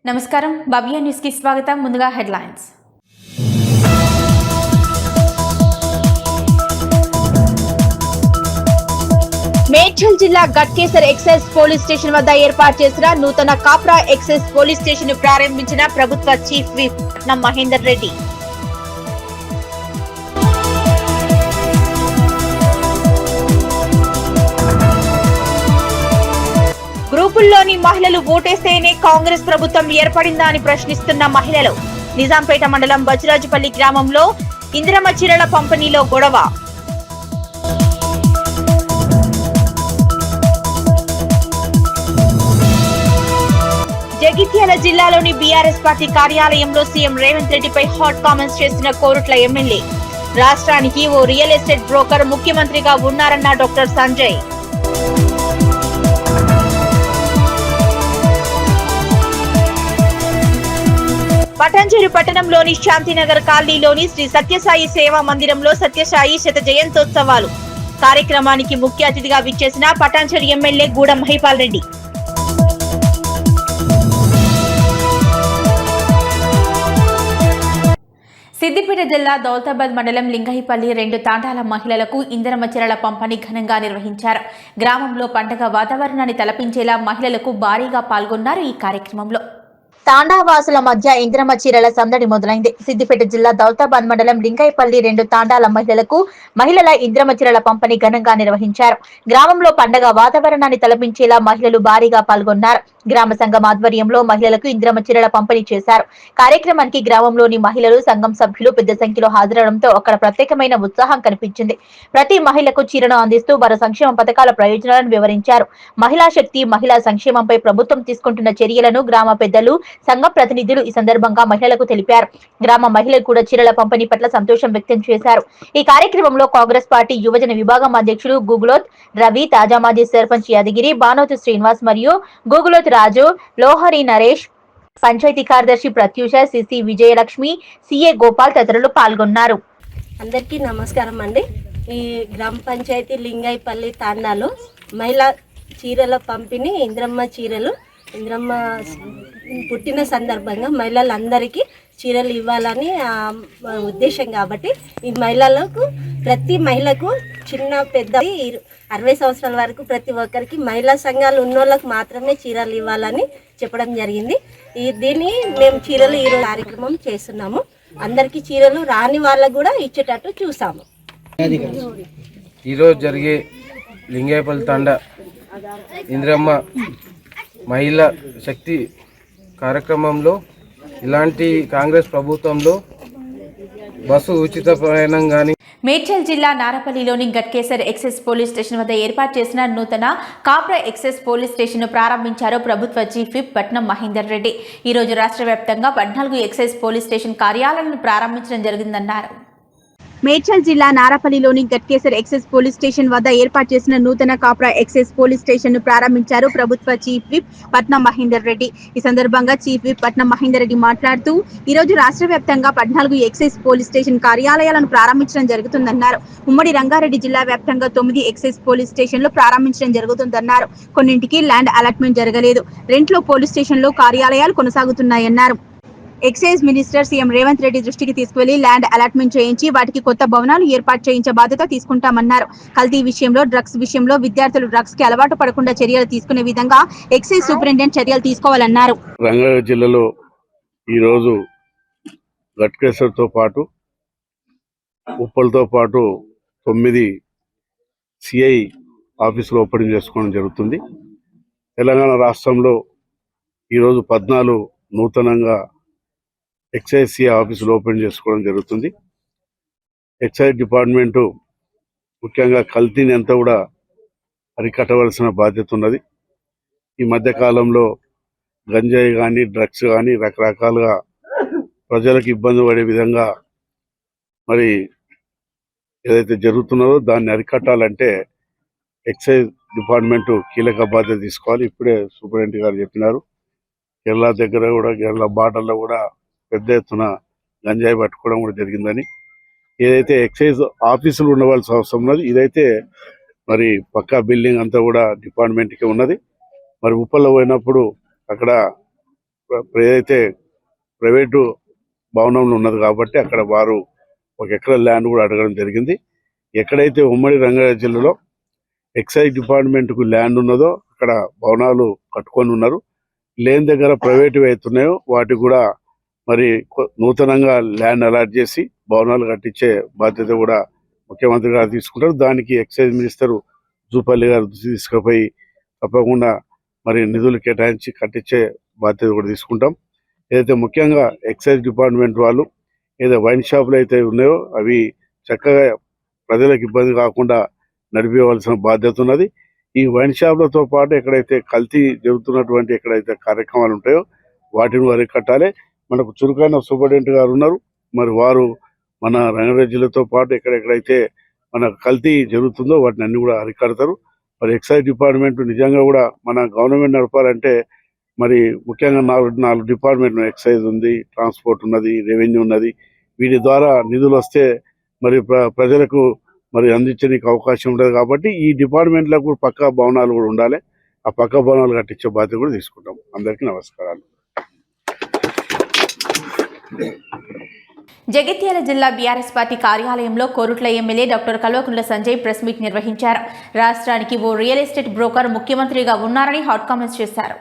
నమస్కారం భవ్య న్యూస్ కి స్వాగతం. ముందుగా హెడ్లైన్స్. మేడ్చల్ జిల్లా గట్కేసర్ ఎక్సైజ్ పోలీస్ స్టేషన్ వద్ద ఏర్పాటు చేసిన నూతన కాప్రా ఎక్సైజ్ పోలీస్ స్టేషన్ ను ప్రారంభించిన ప్రభుత్వ చీఫ్ విప్ పట్నం మహేందర్ రెడ్డి. గ్రూపుల్లోని మహిళలు ఓటేస్తేనే కాంగ్రెస్ ప్రభుత్వం ఏర్పడిందా అని ప్రశ్నిస్తున్న మహిళలు. నిజాంపేట మండలం బచిరాజుపల్లి గ్రామంలో ఇందిరమ్మ చీరల పంపిణీలో గొడవ. జగిత్యాల జిల్లాలోని బీఆర్ఎస్ పార్టీ కార్యాలయంలో సీఎం రేవంత్ రెడ్డిపై హాట్ కామెంట్స్ చేసిన కోరుట్ల ఎమ్మెల్యే. రాష్ట్రానికి ఓ రియల్ ఎస్టేట్ బ్రోకర్ ముఖ్యమంత్రిగా ఉన్నారన్న డాక్టర్ సంజయ్. పటాన్చెరు పట్టణంలోని శాంతినగర్ కాలనీలోని శ్రీ సత్యసాయి సేవా మందిరంలో సత్యసాయి శత జయంతోత్సవాలు కార్యక్రమానికి ముఖ్య అతిథిగా విచ్చేసిన పటాన్చెరు ఎమ్మెల్యే గూడెం మహిపాల్ రెడ్డి. సిద్దిపేట జిల్లా దౌలతాబాద్ మండలం లింగైపల్లి 2 తాండాల మహిళలకు ఇందిరమ్మ చీరల పంపిణీ ఘనంగా నిర్వహించారు. గ్రామంలో పండగ వాతావరణాన్ని తలపించేలా మహిళలకు భారీగా పాల్గొన్నారు. ఈ కార్యక్రమంలో తాండావాసుల మధ్య ఇందిరమ్మ చీరల సందడి మొదలైంది. సిద్దిపేట జిల్లా దౌలతాబాద్ మండలం లింగైపల్లి 2 తాండాల మహిళల ఇందిరమ్మ చీరల పంపిణీ ఘనంగా నిర్వహించారు. గ్రామంలో పండగ వాతావరణాన్ని తలపించేలా మహిళలు భారీగా పాల్గొన్నారు. గ్రామ సంఘం ఆధ్వర్యంలో మహిళలకు ఇందిరమ్మ చీరల పంపిణీ చేశారు. కార్యక్రమానికి గ్రామంలోని మహిళలు, సంఘం సభ్యులు పెద్ద సంఖ్యలో హాజరవడంతో అక్కడ ప్రత్యేకమైన ఉత్సాహం కనిపించింది. ప్రతి మహిళకు చీరను అందిస్తూ వారి సంక్షేమ పథకాల ప్రయోజనాలను వివరించారు. మహిళా శక్తి, మహిళా సంక్షేమంపై ప్రభుత్వం తీసుకుంటున్న చర్యలను గ్రామ పెద్దలు, సంఘం ప్రతినిధులు ఈ సందర్భంగా మహిళలకు తెలిపారు. గ్రామ మహిళలు కూడా చీరల పంపిణీ పట్ల సంతోషం వ్యక్తం చేశారు. ఈ కార్యక్రమంలో కాంగ్రెస్ పార్టీ యువజన విభాగం అధ్యక్షులు గూగులోత్ రవి, తాజా మాజీ సర్పంచ్ యాదగిరి, బానోతు శ్రీనివాస్ మరియు గూగులోత్ రాజు, లోహరి నరేష్, పంచాయతీ కార్యదర్శి ప్రత్యూష, సిసి విజయలక్ష్మి, సిఏ గోపాల్ తదితరులు పాల్గొన్నారు. అందరికీ నమస్కారం అండి. ఈ గ్రామ పంచాయతీ లింగైపల్లి తాండాలో మహిళా చీరల పంపిణీ ఇంద్రమ్మ పుట్టిన సందర్భంగా మహిళలందరికీ చీరలు ఇవ్వాలని ఉద్దేశం. కాబట్టి ఈ మహిళలకు, ప్రతి మహిళకు, చిన్న పెద్ద 60 సంవత్సరాల వరకు ప్రతి ఒక్కరికి మహిళా సంఘాలు ఉన్నోళ్ళకు మాత్రమే చీరలు ఇవ్వాలని చెప్పడం జరిగింది. దీన్ని మేము చీరలు ఈరోజు కార్యక్రమం చేస్తున్నాము. అందరికీ చీరలు రాని వాళ్ళకు కూడా ఇచ్చేటట్టు చూసాము. ఈరోజు జరిగే లింగైపల్లి తాండా ఇందిరమ్మ మహిళా శక్తి కార్యక్రమంలో ఇలాంటి కాంగ్రెస్ ప్రభుత్వంలో బస్సు ఉచిత ప్రయాణం కానీ. మేడ్చల్ జిల్లా నారపల్లిలోని గట్కేసర్ ఎక్సైజ్ పోలీస్ స్టేషన్ వద్ద ఏర్పాటు చేసిన నూతన కాప్రా ఎక్సైజ్ పోలీస్ స్టేషన్ ను ప్రారంభించారు ప్రభుత్వ చీఫ్ విప్ పట్నం మహేందర్ రెడ్డి. ఈ రోజు రాష్ట్ర వ్యాప్తంగా 14 ఎక్సైజ్ పోలీస్ స్టేషన్ కార్యాలయాలను ప్రారంభించడం జరిగిందన్నారు. మేడ్చల్ జిల్లా నారపల్లిలోని గట్కేసర్ ఎక్సైజ్ పోలీస్ స్టేషన్ వద్ద ఏర్పాటు చేసిన నూతన కాప్రా ఎక్సైజ్ పోలీస్ స్టేషన్ ను ప్రారంభించారు ప్రభుత్వ చీఫ్ విప్ పట్నం మహేందర్ రెడ్డి. ఈ సందర్భంగా చీఫ్ విప్ పట్నం మహేందర్ రెడ్డి మాట్లాడుతూ ఈ రోజు రాష్ట్ర వ్యాప్తంగా 14 ఎక్సైజ్ పోలీస్ స్టేషన్ కార్యాలయాలను ప్రారంభించడం జరుగుతుందన్నారు. ఉమ్మడి రంగారెడ్డి జిల్లా వ్యాప్తంగా 9 ఎక్సైజ్ పోలీస్ స్టేషన్లు ప్రారంభించడం జరుగుతుందన్నారు. కొన్నింటికి ల్యాండ్ అలాట్మెంట్ జరగలేదు. రెంట్లో పోలీస్ స్టేషన్లో కార్యాలయాలు కొనసాగుతున్నాయన్నారు. Excise minister CM Revanth Reddy దృష్టికి తీసుకువెళ్లి ల్యాండ్ అలాట్మెంట్ చేయించి వాటికి కొత్త భవనాలు ఏర్పాటు చేయించే బాధ్యత తీసుకుంటామన్నారు. కల్తీ విషయంలో, డ్రగ్స్ విషయంలో విద్యార్థులు డ్రగ్స్ కి అలవాటు పడకుండా చర్యలు తీసుకునే విధంగా ఎక్సైజ్ సూపరింటెండెంట్ చర్యలు తీసుకోవాలన్నారు. రంగారెడ్డి జిల్లాలో ఈరోజు గట్కేసర్తో పాటు ఉప్పల్తో పాటు 9 సిఐ ఆఫీసులు ఓపెనింగ్ చేసుకోవడం జరుగుతుంది. తెలంగాణ రాష్ట్రంలో ఈరోజు 14 నూతనంగా ఎక్సైజ్ సిఐ ఆఫీసులు ఓపెన్ చేసుకోవడం జరుగుతుంది. ఎక్సైజ్ డిపార్ట్మెంటు ముఖ్యంగా కల్తీని అంతా కూడా అరికట్టవలసిన బాధ్యత ఉన్నది. ఈ మధ్యకాలంలో గంజాయి కానీ, డ్రగ్స్ కానీ రకరకాలుగా ప్రజలకు ఇబ్బంది పడే విధంగా మరి ఏదైతే జరుగుతున్నదో దాన్ని అరికట్టాలంటే ఎక్సైజ్ డిపార్ట్మెంటు కీలక బాధ్యత తీసుకోవాలి. ఇప్పుడే సూపరింటెండెంట్ గారు చెప్పినారు. కేరళ దగ్గర కూడా, కేరళ బార్డర్లో కూడా పెద్ద ఎత్తున గంజాయి పట్టుకోవడం కూడా జరిగిందని. ఏదైతే ఎక్సైజ్ ఆఫీసులు ఉండవలసిన అవసరం ఉన్నది, ఇదైతే మరి పక్కా బిల్డింగ్ అంతా కూడా డిపార్ట్మెంట్కి ఉన్నది. మరి ఉప్పల్లో పోయినప్పుడు అక్కడ ఏదైతే ప్రైవేటు భవనంలో ఉన్నది కాబట్టి అక్కడ వారు 1 ఎకరా ల్యాండ్ కూడా అడగడం జరిగింది. ఎక్కడైతే ఉమ్మడి రంగారెడ్డి జిల్లాలో ఎక్సైజ్ డిపార్ట్మెంట్కు ల్యాండ్ ఉన్నదో అక్కడ భవనాలు కట్టుకొని ఉన్నారు. లేని దగ్గర ప్రైవేటువి అవుతున్నాయో వాటికి కూడా మరి నూతనంగా ల్యాండ్ అలాట్ చేసి భవనాలు కట్టించే బాధ్యత కూడా ముఖ్యమంత్రి గారు తీసుకుంటారు. దానికి ఎక్సైజ్ మినిస్టర్ జూపల్లి గారు తీసుకుపోయి తప్పకుండా మరి నిధులు కేటాయించి కట్టించే బాధ్యత కూడా తీసుకుంటాం. ఏదైతే ముఖ్యంగా ఎక్సైజ్ డిపార్ట్మెంట్ వాళ్ళు ఏదో వైన్ షాపులు అయితే ఉన్నాయో అవి చక్కగా ప్రజలకు ఇబ్బంది కాకుండా నడిపేయవలసిన బాధ్యత ఉన్నది. ఈ వైన్ షాపులతో పాటు ఎక్కడైతే కల్తీ జరుగుతున్నటువంటి ఎక్కడైతే కార్యక్రమాలు ఉంటాయో వాటిని అరికట్టాలి. మనకు చురుకైన సూపరింటెండెంట్ గారు ఉన్నారు. మరి వారు మన రంగారెడ్డి జిల్లాతో పాటు ఎక్కడెక్కడైతే మన కల్తీ జరుగుతుందో వాటిని అన్ని కూడా అరికడతారు. మరి ఎక్సైజ్ డిపార్ట్మెంట్ నిజంగా కూడా మన గవర్నమెంట్ నడపాలంటే మరి ముఖ్యంగా నాలుగు డిపార్ట్మెంట్ ఎక్సైజ్ ఉంది, ట్రాన్స్పోర్ట్ ఉన్నది, రెవెన్యూ ఉన్నది. వీటి ద్వారా నిధులు వస్తే మరి ప్రజలకు మరి అందించడానికి అవకాశం ఉంటుంది. కాబట్టి ఈ డిపార్ట్మెంట్లకు పక్కా భవనాలు కూడా ఉండాలి. ఆ పక్కా భవనాలు కట్టించే బాధ్యత కూడా తీసుకుంటాం. అందరికీ నమస్కారాలు. జగిత్యాల జిల్లా బీఆర్ఎస్ పార్టీ కార్యాలయంలో Korutla MLA doctor Kalvakuntla Sanjay press meet నిర్వహించారు. రాష్ట్రానికి ఓ రియల్ ఎస్టేట్ బ్రోకర్ ముఖ్యమంత్రిగా ఉన్నారని హాట్ కామెంట్స్ చేశారు.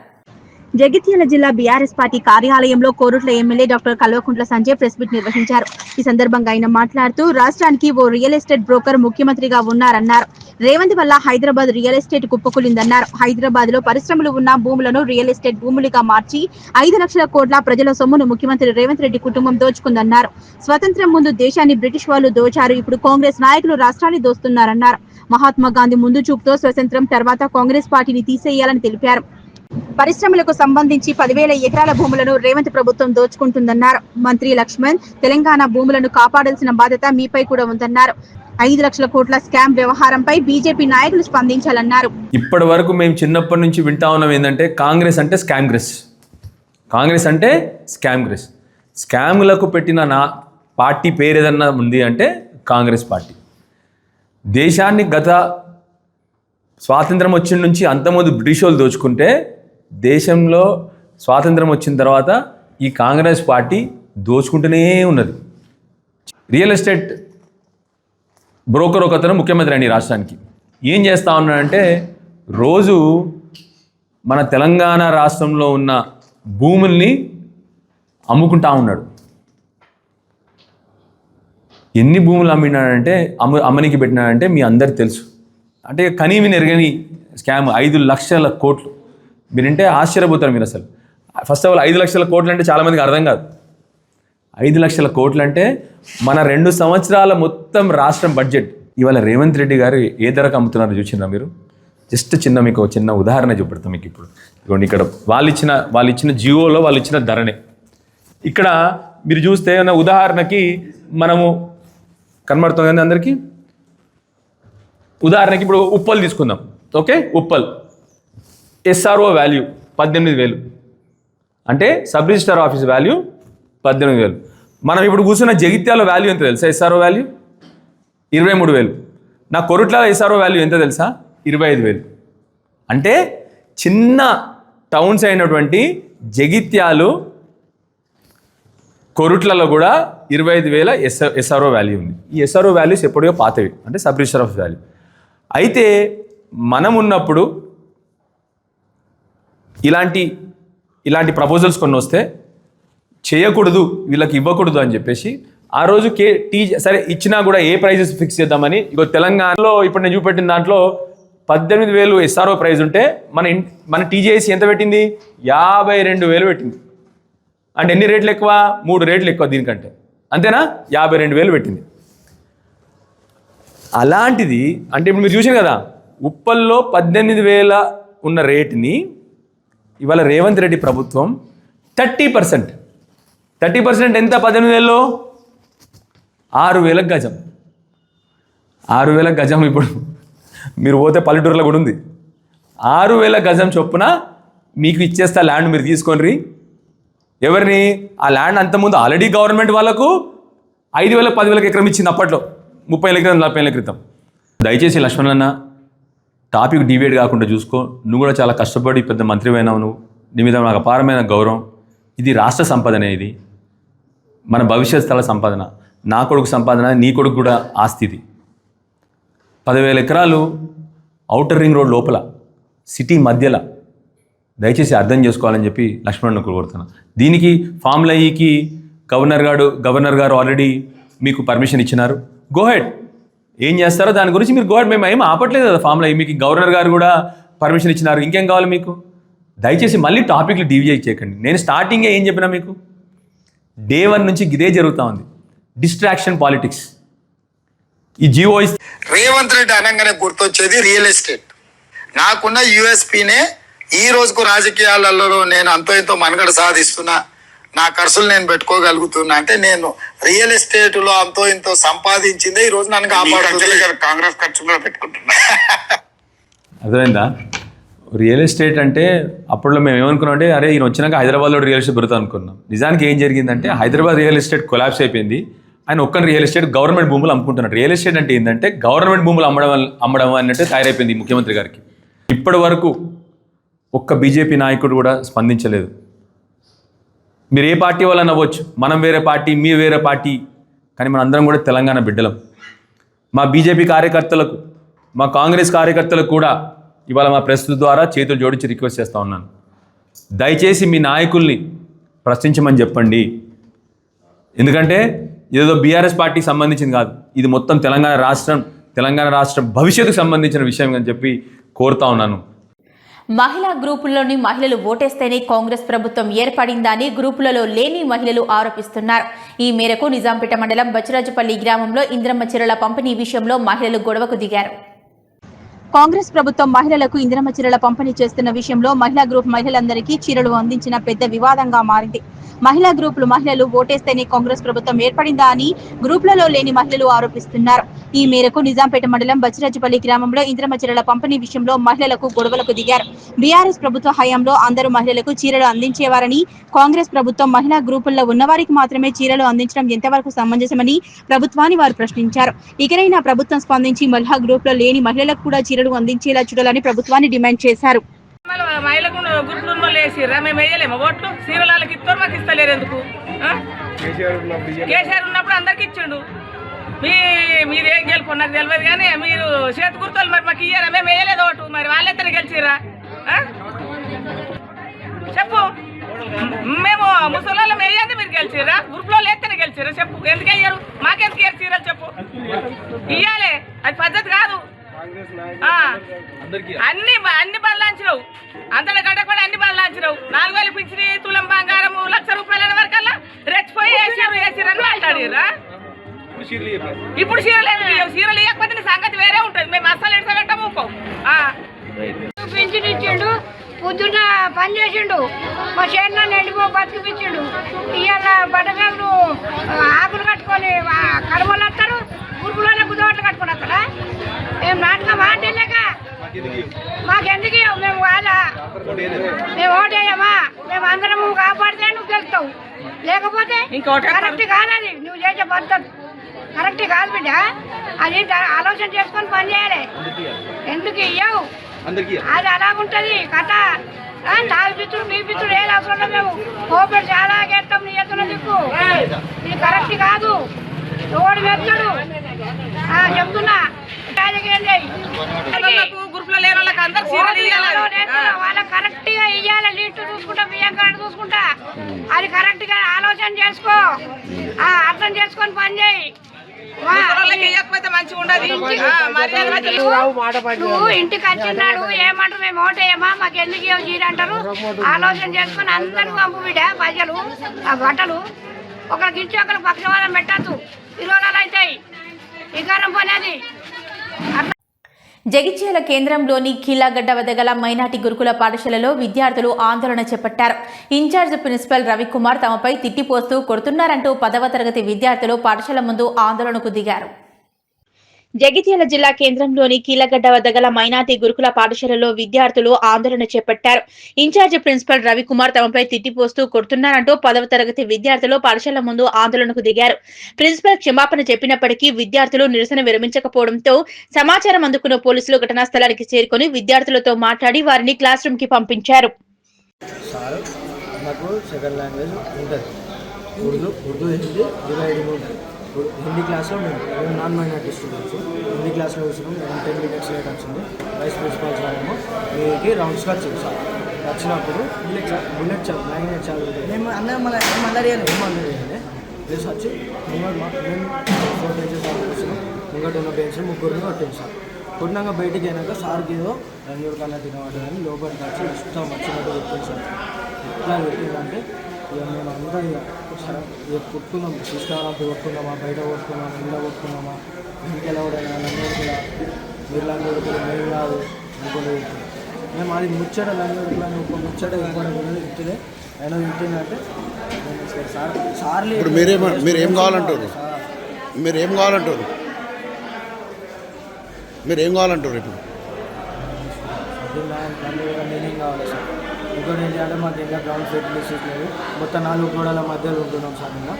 జగిత్యాల జిల్లా బీఆర్ఎస్ పార్టీ కార్యాలయంలో Korutla MLA doctor Kalvakuntla Sanjay press meet నిర్వహించారు. ఈ సందర్భంగా ఆయన మాట్లాడుతూ రాష్ట్రానికి ఓ రియల్ ఎస్టేట్ బ్రోకర్ ముఖ్యమంత్రిగా ఉన్నారన్నారు. రేవంత్ వల్ల హైదరాబాద్ రియల్ ఎస్టేట్ కుప్పకూలిందన్నారు. హైదరాబాద్ లో పరిశ్రమలు ఉన్న భూములను రియల్ ఎస్టేట్ భూములుగా మార్చి 5 లక్షల కోట్ల ప్రజల సొమ్మును ముఖ్యమంత్రి రేవంత్ రెడ్డి కుటుంబం దోచుకుందన్నారు. స్వతంత్రం ముందు దేశాన్ని బ్రిటిష్ వాళ్ళు దోచారు, ఇప్పుడు కాంగ్రెస్ నాయకులు రాష్ట్రాన్ని దోస్తున్నారన్నారు. మహాత్మా గాంధీ ముందు చూపుతో స్వతంత్రం తర్వాత కాంగ్రెస్ పార్టీని తీసేయాలని తెలిపారు. పరిశ్రమలకు సంబంధించి 10,000 ఎకరాల భూములను రేవంత్ ప్రభుత్వం దోచుకుంటుందన్నారు. మంత్రి లక్ష్మణ్ తెలంగాణ భూములను కాపాడాల్సిన బాధ్యత మీపై కూడా ఉందన్నారు. 5 లక్షల కోట్ల స్కామ్ వ్యవహారంపై బీజేపీ నాయకులు స్పందించాలన్నారు. ఇప్పటి వరకు మేము చిన్నప్పటి నుంచి వింటా ఉన్నాం ఏంటంటే కాంగ్రెస్ అంటే స్కామ్గ్రెస్, కాంగ్రెస్ అంటే స్కామ్గ్రెస్. స్కాములకు పెట్టిన నా పార్టీ పేరు ఏదన్నా ఉంది అంటే కాంగ్రెస్ పార్టీ. దేశాన్ని గత స్వాతంత్రం వచ్చిన నుంచి అంతకుముందు బ్రిటిష్ వాళ్ళు దోచుకుంటే దేశంలో స్వాతంత్రం వచ్చిన తర్వాత ఈ కాంగ్రెస్ పార్టీ దోచుకుంటూనే ఉన్నది. రియల్ ఎస్టేట్ బ్రోకర్ ఒకతను ముఖ్యమంత్రి అండి రాష్ట్రానికి. ఏం చేస్తూ ఉన్నాడంటే రోజు మన తెలంగాణ రాష్ట్రంలో ఉన్న భూముల్ని అమ్ముకుంటా ఉన్నాడు. ఎన్ని భూములు అమ్మినాడంటే అమ్మనికి పెట్టినాడంటే మీ అందరికి తెలుసు. అంటే కనీవి నెరగని స్కామ్ 5 లక్షల కోట్లు. మీరంటే ఆశ్చర్యపోతారు మీరు. అసలు ఫస్ట్ ఆఫ్ ఆల్ 5 లక్షల కోట్లు అంటే చాలామందికి అర్థం కాదు. 5 లక్షల కోట్లు అంటే మన 2 సంవత్సరాల మొత్తం రాష్ట్రం బడ్జెట్. ఇవాళ రేవంత్ రెడ్డి గారు ఏ ధరకు అమ్ముతున్నారో చూసిందా మీరు? జస్ట్ మీకు చిన్న ఉదాహరణ చూపెడతాం మీకు ఇప్పుడు. ఇదిగోండి ఇక్కడ వాళ్ళు ఇచ్చిన జియోలో వాళ్ళు ఇచ్చిన ధరనే. ఇక్కడ మీరు చూస్తే ఉదాహరణకి మనము కనబడుతుంది కానీ అందరికీ. ఉదాహరణకి ఇప్పుడు ఉప్పల్ తీసుకుందాం. ఓకే, ఉప్పల్ SRO వాల్యూ 18,000 అంటే సబ్ రిజిస్టర్ ఆఫీస్ వాల్యూ 18,000. మనం ఇప్పుడు కూర్చున్న జగిత్యాల వాల్యూ ఎంత తెలుసా? SRO value 23,000. నా కొరుట్ల SRO వాల్యూ ఎంత తెలుసా? 25,000. అంటే చిన్న టౌన్స్ అయినటువంటి జగిత్యాలు కొరుట్లలో కూడా 25,000 SRO వాల్యూ ఉంది. ఈ SRO వాల్యూస్ ఎప్పుడో పాతవి, అంటే సబ్ రిజిస్టర్ ఆఫీస్ వాల్యూ. అయితే మనం ఉన్నప్పుడు ఇలాంటి ప్రపోజల్స్ కొన్ని వస్తే చేయకూడదు, వీళ్ళకి ఇవ్వకూడదు అని చెప్పేసి ఆ రోజు సరే ఇచ్చినా కూడా ఏ ప్రైజెస్ ఫిక్స్ చేద్దామని ఇగో తెలంగాణలో ఇప్పుడు నేను చూపెట్టిన దాంట్లో 18,000 SRO ప్రైజ్ ఉంటే మన TJC ఎంత పెట్టింది? 52,000 పెట్టింది. అంటే ఎన్ని రేట్లు ఎక్కువ? 3 రేట్లు ఎక్కువ దీనికంటే, అంతేనా? 52,000 పెట్టింది. అలాంటిది అంటే ఇప్పుడు మీరు చూసారు కదా, ఉప్పల్లో 18,000 ఉన్న రేటుని ఇవాళ రేవంత్ రెడ్డి ప్రభుత్వం 30% ఎంత? 18,000లో 6,000 గజం. 6,000 గజం ఇప్పుడు మీరు పోతే పల్లెటూరులో కూడా ఉంది. 6,000 గజం చొప్పున మీకు ఇచ్చేస్తా ల్యాండ్, మీరు తీసుకొని. ఎవరిని? ఆ ల్యాండ్ అంతకుముందు ఆల్రెడీ గవర్నమెంట్ వాళ్ళకు 5,000 10,000 ఎకరం ఇచ్చింది అప్పట్లో, 30 ఎకరం 40 క్రితం. దయచేసి లక్ష్మణన్న టాపిక్ డివేట్ కాకుండా చూసుకో. నువ్వు కూడా చాలా కష్టపడి పెద్ద మంత్రి అయినావు, నీ మీద నాకు అపారమైన గౌరవం. ఇది రాష్ట్ర సంపదనే, ఇది మన భవిష్యత్ స్థల సంపాదన, నా కొడుకు సంపాదన, నీ కొడుకు కూడా ఆస్తి. ఇది 10,000 ఎకరాలు ఔటర్ రింగ్ రోడ్ లోపల సిటీ మధ్యలో. దయచేసి అర్థం చేసుకోవాలని చెప్పి లక్ష్మణ్ కోరుతున్నాను. దీనికి ఫామ్ల ఈకి గవర్నర్ గారు ఆల్రెడీ మీకు పర్మిషన్ ఇచ్చినారు. గోహెడ్, ఏం చేస్తారో దాని గురించి మీరు గోహెడ్. మేము ఏం ఆపట్లేదు కదా ఫామ్ల ఈ. మీకు గవర్నర్ గారు కూడా పర్మిషన్ ఇచ్చినారు. ఇంకేం కావాలి మీకు? దయచేసి మళ్ళీ టాపిక్లు డివిజేట్ చేయకండి. నేను స్టార్టింగే ఏం చెప్పినా మీకు, డే 1 నుంచి ఇదే జరుగుతూ ఉంది, డిస్ట్రాక్షన్ పాలిటిక్స్. ఈ జియో రేవంత్ రెడ్డి అనగానే గుర్తొచ్చేది రియల్ ఎస్టేట్. నాకున్న యూఎస్పీనే ఈ రోజుకు రాజకీయాలలో నేను అంతో ఎంతో మనుగడ సాధిస్తున్నా, నా ఖర్చులు నేను పెట్టుకోగలుగుతున్నా అంటే నేను రియల్ ఎస్టేట్ లో అంతో ఎంతో సంపాదించిందే ఈ రోజు నన్ను కాపాడుతుంది. కాంగ్రెస్ ఖర్చు కూడా పెట్టుకుంటున్నా. అర్థమైందా? రియల్ ఎస్టేట్ అంటే అప్పట్లో మేము ఏమనుకున్నాం అంటే, అరే ఈయన వచ్చినాక హైదరాబాద్లో రియల్ ఎస్టేట్ పెడతా అనుకున్నాం. నిజానికి ఏం జరిగిందంటే, హైదరాబాద్ రియల్ ఎస్టేట్ కొలాప్స్ అయిపోయింది. ఆయన ఒక్కని రియల్ ఎస్టేట్ గవర్నమెంట్ భూములు అమ్ముకుంటున్నాడు. రియల్ ఎస్టేట్ అంటే ఏంటంటే గవర్నమెంట్ భూములు అమ్మడం అన్నట్టు తయారైపోయింది ముఖ్యమంత్రి గారికి. ఇప్పటి వరకు ఒక్క బీజేపీ నాయకుడు కూడా స్పందించలేదు. మీరు ఏ పార్టీ వాళ్ళని అవ్వచ్చు, మనం వేరే పార్టీ, మీరు వేరే పార్టీ, కానీ మనందరం కూడా తెలంగాణ బిడ్డలం. మా బీజేపీ కార్యకర్తలకు, మా కాంగ్రెస్ కార్యకర్తలకు కూడా ఇవాళ మా ప్రెస్ ద్వారా చేతులు జోడించి రిక్వెస్ట్ చేస్తూ ఉన్నాను. దయచేసి మీ నాయకుల్ని ప్రశ్నించమని చెప్పండి. ఎందుకంటే ఏదో బీఆర్ఎస్ పార్టీకి సంబంధించింది కాదు, ఇది మొత్తం తెలంగాణ రాష్ట్రం భవిష్యత్తుకు సంబంధించిన విషయం అని చెప్పి కోరుతా ఉన్నాను. మహిళా గ్రూపుల్లోని మహిళలు ఓటేస్తేనే కాంగ్రెస్ ప్రభుత్వం ఏర్పడిందని గ్రూపులలో లేని మహిళలు ఆరోపిస్తున్నారు. ఈ మేరకు నిజాంపేట మండలం బచ్చిరాజుపల్లి గ్రామంలో ఇందిరమ్మ చీరల పంపిణీ విషయంలో మహిళలు గొడవకు దిగారు. కాంగ్రెస్ ప్రభుత్వం మహిళలకు ఇందిరమ్మ చీరల పంపిణీ చేస్తున్న విషయంలో మహిళా గ్రూప్ మహిళలందరికీ చీరలు అందించిన పెద్ద వివాదంగా మారింది. మహిళా గ్రూపులు మహిళలు ఓటేస్తేనే కాంగ్రెస్ ప్రభుత్వం ఏర్పడిందా అని గ్రూపులలో లేని మహిళలు ఆరోపిస్తున్నారు. ఈ మేరకు నిజాంపేట మండలం బచ్చిరాజుపల్లి గ్రామంలో ఇందిరమ్మ చీరల పంపిణీ విషయంలో మహిళలకు గొడవలకు దిగారు. బీఆర్ఎస్ ప్రభుత్వ హయాంలో అందరూ మహిళలకు చీరలు అందించేవారని, కాంగ్రెస్ ప్రభుత్వం మహిళా గ్రూపుల్లో ఉన్నవారికి మాత్రమే చీరలు అందించడం ఎంతవరకు సమంజసమని ప్రభుత్వాన్ని వారు ప్రశ్నించారు. ఇకనైనా ప్రభుత్వం స్పందించి మహిళా గ్రూపులో లేని మహిళలకు కూడా చీరలు అందించేలా చూడాలని ప్రభుత్వాన్ని డిమాండ్ చేశారు. మహిళకు గ్రూపులు ఉన్న వాళ్ళు వేసిర్రా, మేము వేయలేము ఓట్లు. సీరియళ్ళకి ఇస్తారు, మాకు ఇస్తలేరు ఎందుకు? కేసీఆర్ ఉన్నప్పుడు అందరికి ఇచ్చిండు. మీరేం గెలుపు నాకు తెలియదు, కానీ మీరు చేతి గుర్తులు మరి మాకు ఇయ్యారా? మేము వేయలేదు ఓటు, మరి వాళ్ళెత్తనే గెలిచిర్రా? చెప్పు. మేము ముసలి వేయండి, మీరు గెలిచిర్రా? గ్రూప్లో ఎత్తనే గెలిచిర్రా? చెప్పు. ఎందుకు వేయరు? మాకెందుకు ఇయ్యారు చీరలు? చెప్పు. ఇయ్యాలి, అది పద్ధతి కాదు. అన్ని బదలాంచినావు, అంతటి గడ్డ కూడా అన్ని బదలాంచినావు. 4,000 పిచ్చిని, తులం బంగారము, ₹1,00,000 వరకల్లా రెచ్చిపోయి వేసిరని మాట్లాడిరా. ఇప్పుడు చీరలు ఇవ్వకపోతే నీ సంగతి వేరే ఉంటుంది. మేము అస్సలు ఎడసగట్టము. పింఛన్ ఇచ్చిండు, పొద్దున్న పని చేసిండు, మా చేను ఎండిపో బతికిపించిండు. ఇవాళ బట్టగారు ఆకులు కట్టుకొని కడుమలు వస్తారు, గురుపులోనే గుద్దవట్లు కట్టుకుని వస్తారా? మేము నాటకం మాట్లాడలేక మాకెందుకు మేము మేము ఓటేయమా? మేము అందరము కాపాడితే నువ్వు గెలుస్తావు, లేకపోతే కరెక్ట్ కాదు. నువ్వు చేసే పద్ధతి కరెక్ట్ కాదు బిడ్డ. అది ఆలోచన చేసుకొని పని చేయాలి. ఎందుకు ఇయ్యవు? అది అలాగుంటది కథ. తాగిపిచ్చుడు నీపిచ్చుడు ఏది అవసరం. మేము కోపడి చాలా గెలుస్తాం, నీ ఎత్తున దిక్కు. ఇది కరెక్ట్ కాదు. ఓడి వెళ్తాడు చెప్తున్నా. గ్రూప్లో లేని వాళ్ళకి అందరు చీరలు ఇవ్వాలి. వాళ్ళకి కరెక్ట్ గా ఇయ్యాలి. లిస్ట్ చూసుకుంటా, బియ్యం కార్డు చూసుకుంటా. అది కరెక్ట్ గా ఆలోచన చేసుకో, అర్థం చేసుకొని పని చేయి. నువ్వు ఇంటికి వచ్చినాడు ఏమంటారు? మేము ఓటేయమా? మాకు ఎందుకు ఇవ్వ చీర అంటారు. ఆలోచన చేసుకొని అందరూ పంపు బిడ్డ. ప్రజలు ఆ బట్టలు ఒకరికి ఇచ్చి ఒకరికి పక్షవాదం పెట్టద్దు. విరోధాలు అవుతాయి. వికారం పని అది. జగిత్యాల కేంద్రంలోని కీలాగడ్డ వద్ద గల మైనార్టీ గురుకుల పాఠశాలలో విద్యార్థులు ఆందోళన చేపట్టారు. ఇన్ఛార్జ్ ప్రిన్సిపల్ రవికుమార్ తమపై తిట్టిపోస్తూ కొడుతున్నారంటూ 10వ తరగతి విద్యార్థులు పాఠశాల ముందు ఆందోళనకు దిగారు. జగిత్యాల జిల్లా కేంద్రంలోని కీలగడ్డ వద్ద గల మైనార్టీ గురుకుల పాఠశాలలో విద్యార్థులు ఆందోళన చేపట్టారు. ఇన్ఛార్జి ప్రిన్సిపల్ రవికుమార్ తమపై తిట్టిపోస్తూ కొడుతున్నారంటూ 10వ తరగతి విద్యార్థులు పాఠశాల ముందు ఆందోళనకు దిగారు. ప్రిన్సిపల్ క్షమాపణ చెప్పినప్పటికీ విద్యార్థులు నిరసన విరమించకపోవడంతో సమాచారం అందుకున్న పోలీసులు ఘటనా స్థలానికి చేరుకుని విద్యార్థులతో మాట్లాడి వారిని క్లాస్ రూమ్ కి పంపించారు. మాకు సెకండ్ లాంగ్వేజ్ ఉంటుంది. ఉర్దూ హిందీ డివైడింగ్ ఉంటుంది. హిందీ క్లాస్లో మేము నాన్ మైనారిటీ స్టూడెంట్స్ హిందీ క్లాస్లో కూర్చున్నాం. మేము 10 minutes లేట్ వచ్చింది. వైస్ ప్రిన్సిపాల్ సార్ ఏమో మీకు రౌండ్స్గా వచ్చింది సార్. వచ్చినప్పుడు బుల్లెట్ చాప్ 9 చాలు ఉంటుంది. మేము అందరం ఏమన్నది ప్లేస్ వచ్చి మేము 4 benches కూర్చున్నాం. ముంగట ఉన్న బెంచ్ ముగ్గురిని కొట్టింది సార్. కొట్టినాక బయటికి అయినాక సార్కి ఏదో రంగుడు కన్నా తినబడ్డదని లోపలికి వచ్చి ఇష్టం వచ్చినట్టు కొట్టింది సార్. ఎట్లా పెట్టిందంటే ఇక మేము అంతా ఇక కొట్టుకున్నాం. తీసుకురావడానికి కొట్టుకున్నామా, బయట కొట్టుకున్నామా, ఇంట్లో కొట్టుకున్నామా, ఇంటికి ఎలా కూడా లంగడుకులా మీరు లంగడుకులు మేము కాదు అనుకోలేదు. మేము అది ముచ్చట లంగడుకులని ఒక ముచ్చట ఇవ్వడం ఇట్టిదే అయినా ఇంటిందంటే సార్లు ఇప్పుడు మీరేం కావాలంటారు? మీరేం కావాలంటారు ఇప్పుడు? నేనేం కావాలి సార్. ఇంకోటి ఏంటంటే మాకు ఇంకా గ్రౌండ్ ఫెసిలిటీస్ లేదు. మొత్తం 4 గోడల మధ్యలో ఉంటున్నాం సార్. ఇంకా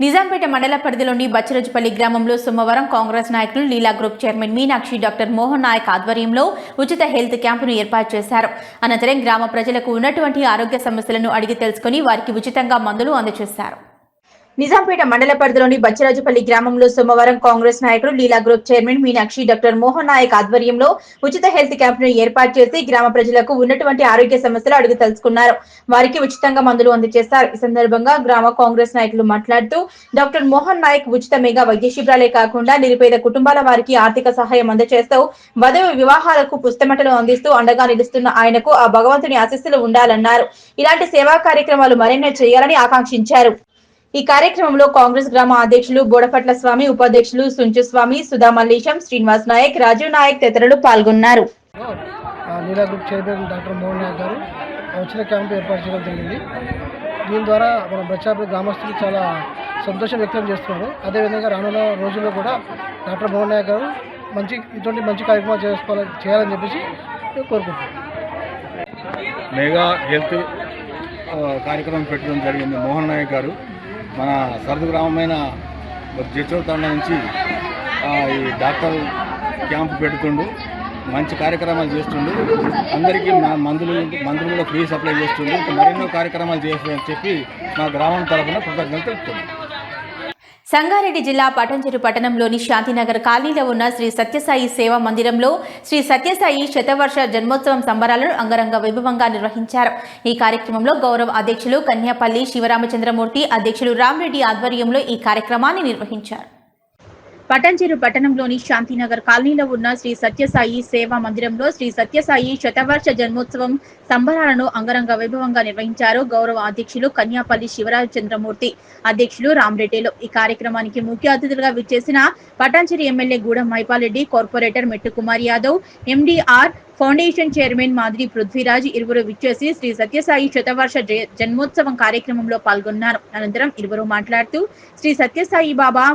నిజాంపేట మండల పరిధిలోని బచ్చరాజుపల్లి గ్రామంలో సోమవారం కాంగ్రెస్ నాయకులు Leela group chairman Meenakshi doctor Mohan Naik ఆధ్వర్యంలో ఉచిత హెల్త్ క్యాంపును ఏర్పాటు చేశారు. అనంతరం గ్రామ ప్రజలకు ఉన్నటువంటి ఆరోగ్య సమస్యలను అడిగి తెలుసుకుని వారికి ఉచితంగా మందులు అందజేశారు. నిజాంపేట మండల పరిధిలోని బచ్చరాజుపల్లి గ్రామంలో సోమవారం కాంగ్రెస్ నాయకులు Leela group chairman Meenakshi doctor Mohan Naik ఆధ్వర్యంలో ఉచిత హెల్త్ క్యాంపును ఏర్పాటు చేసి గ్రామ ప్రజలకు ఉన్నటువంటి ఆరోగ్య సమస్యలు అడిగి తెలుసుకున్నారు. వారికి ఉచితంగా మందులు అందజేశారు. ఈ సందర్భంగా గ్రామ కాంగ్రెస్ నాయకులు మాట్లాడుతూ డాక్టర్ మోహన్ నాయక్ ఉచిత మెగా వైద్య శిబిరాలే కాకుండా నిరుపేద కుటుంబాల వారికి ఆర్థిక సహాయం అందజేస్తూ వధువు వివాహాలకు పుస్తమటలు అందిస్తూ అండగా నిలుస్తున్న ఆయనకు ఆ భగవంతుని ఆశీస్సులు ఉండాలన్నారు. ఇలాంటి సేవా కార్యక్రమాలు మరెన్నో చేయాలని ఆకాంక్షించారు. ఈ కార్యక్రమంలో కాంగ్రెస్ గ్రామ అధ్యక్షులు బోడపట్ల స్వామి, ఉపాధ్యక్షులు సుంచు స్వామి, సుధా మల్లేశం, శ్రీనివాస్ నాయక్, రాజీవ్ నాయక్ తదితరులు పాల్గొన్నారు. Leela group chairman doctor Mohan Naik గారు ఉచిత క్యాంపు ఏర్పాటు చేయడం జరిగింది. దీని ద్వారా మన బచ్చాపల్లి గ్రామస్తులు చాలా సంతోషం వ్యక్తం చేస్తున్నారు. అదేవిధంగా రానున్న రోజుల్లో కూడా డాక్టర్ మోహన్ నాయక్ గారు ఇటువంటి మంచి కార్యక్రమాలు చేయాలని చెప్పేసి కోరుకుంటున్నాం. మెగా హెల్త్ కార్యక్రమం పెట్టడం జరిగింది. మోహన్ నాయక్ గారు మన సరదు గ్రామమైన జడ్చోడ తండా నుంచి ఈ డాక్టర్ క్యాంపు పెడుతుండు. మంచి కార్యక్రమాలు చేస్తుండు. అందరికీ మందులు కూడా ఫ్రీ సప్లై చేస్తుండు. మరెన్నో కార్యక్రమాలు చేస్తామని చెప్పి మా గ్రామం తరఫున కృతజ్ఞతలు తెలుపుతున్నాం. సంగారెడ్డి జిల్లా పటంచెరు పట్టణంలోని శాంతినగర్ కాలనీలో ఉన్న శ్రీ సత్యసాయి సేవా మందిరంలో శ్రీ సత్యసాయి శతవర్ష జన్మోత్సవం సంబరాలను అంగరంగ వైభవంగా నిర్వహించారు. ఈ కార్యక్రమంలో గౌరవ అధ్యక్షులు కన్యాపల్లి శివరామచంద్రమూర్తి, అధ్యక్షులు రామ్రెడ్డి ఆధ్వర్యంలో ఈ కార్యక్రమాన్ని నిర్వహించారు. పటంచెరు పట్టణంలోని శాంతినగర్ కాలనీలో ఉన్న శ్రీ సత్యసాయి సేవా మందిరంలో శ్రీ సత్యసాయి శతవర్ష జన్మోత్సవం సంబరాలను అంగరంగ వైభవంగా నిర్వహించారు. గౌరవ అధ్యక్షులు కన్యాపల్లి శివరామచంద్రమూర్తి, అధ్యక్షులు రామ్రెడ్డిలు. ఈ కార్యక్రమానికి ముఖ్య అతిథులుగా విచ్చేసిన పటాన్చెరు ఎమ్మెల్యే గూడెం మైపాల్రెడ్డి, కార్పొరేటర్ మెట్టు Kumar Yadav, MDR foundation chairman మాదిరి పృథ్వీరాజ్ ఇరువురు విచ్చేసి శ్రీ సత్యసాయి శతవర్ష జన్మోత్సవం కార్యక్రమంలో పాల్గొన్నారు. అనంతరం ఇరువురు మాట్లాడుతూ శ్రీ సత్యసాయి బాబా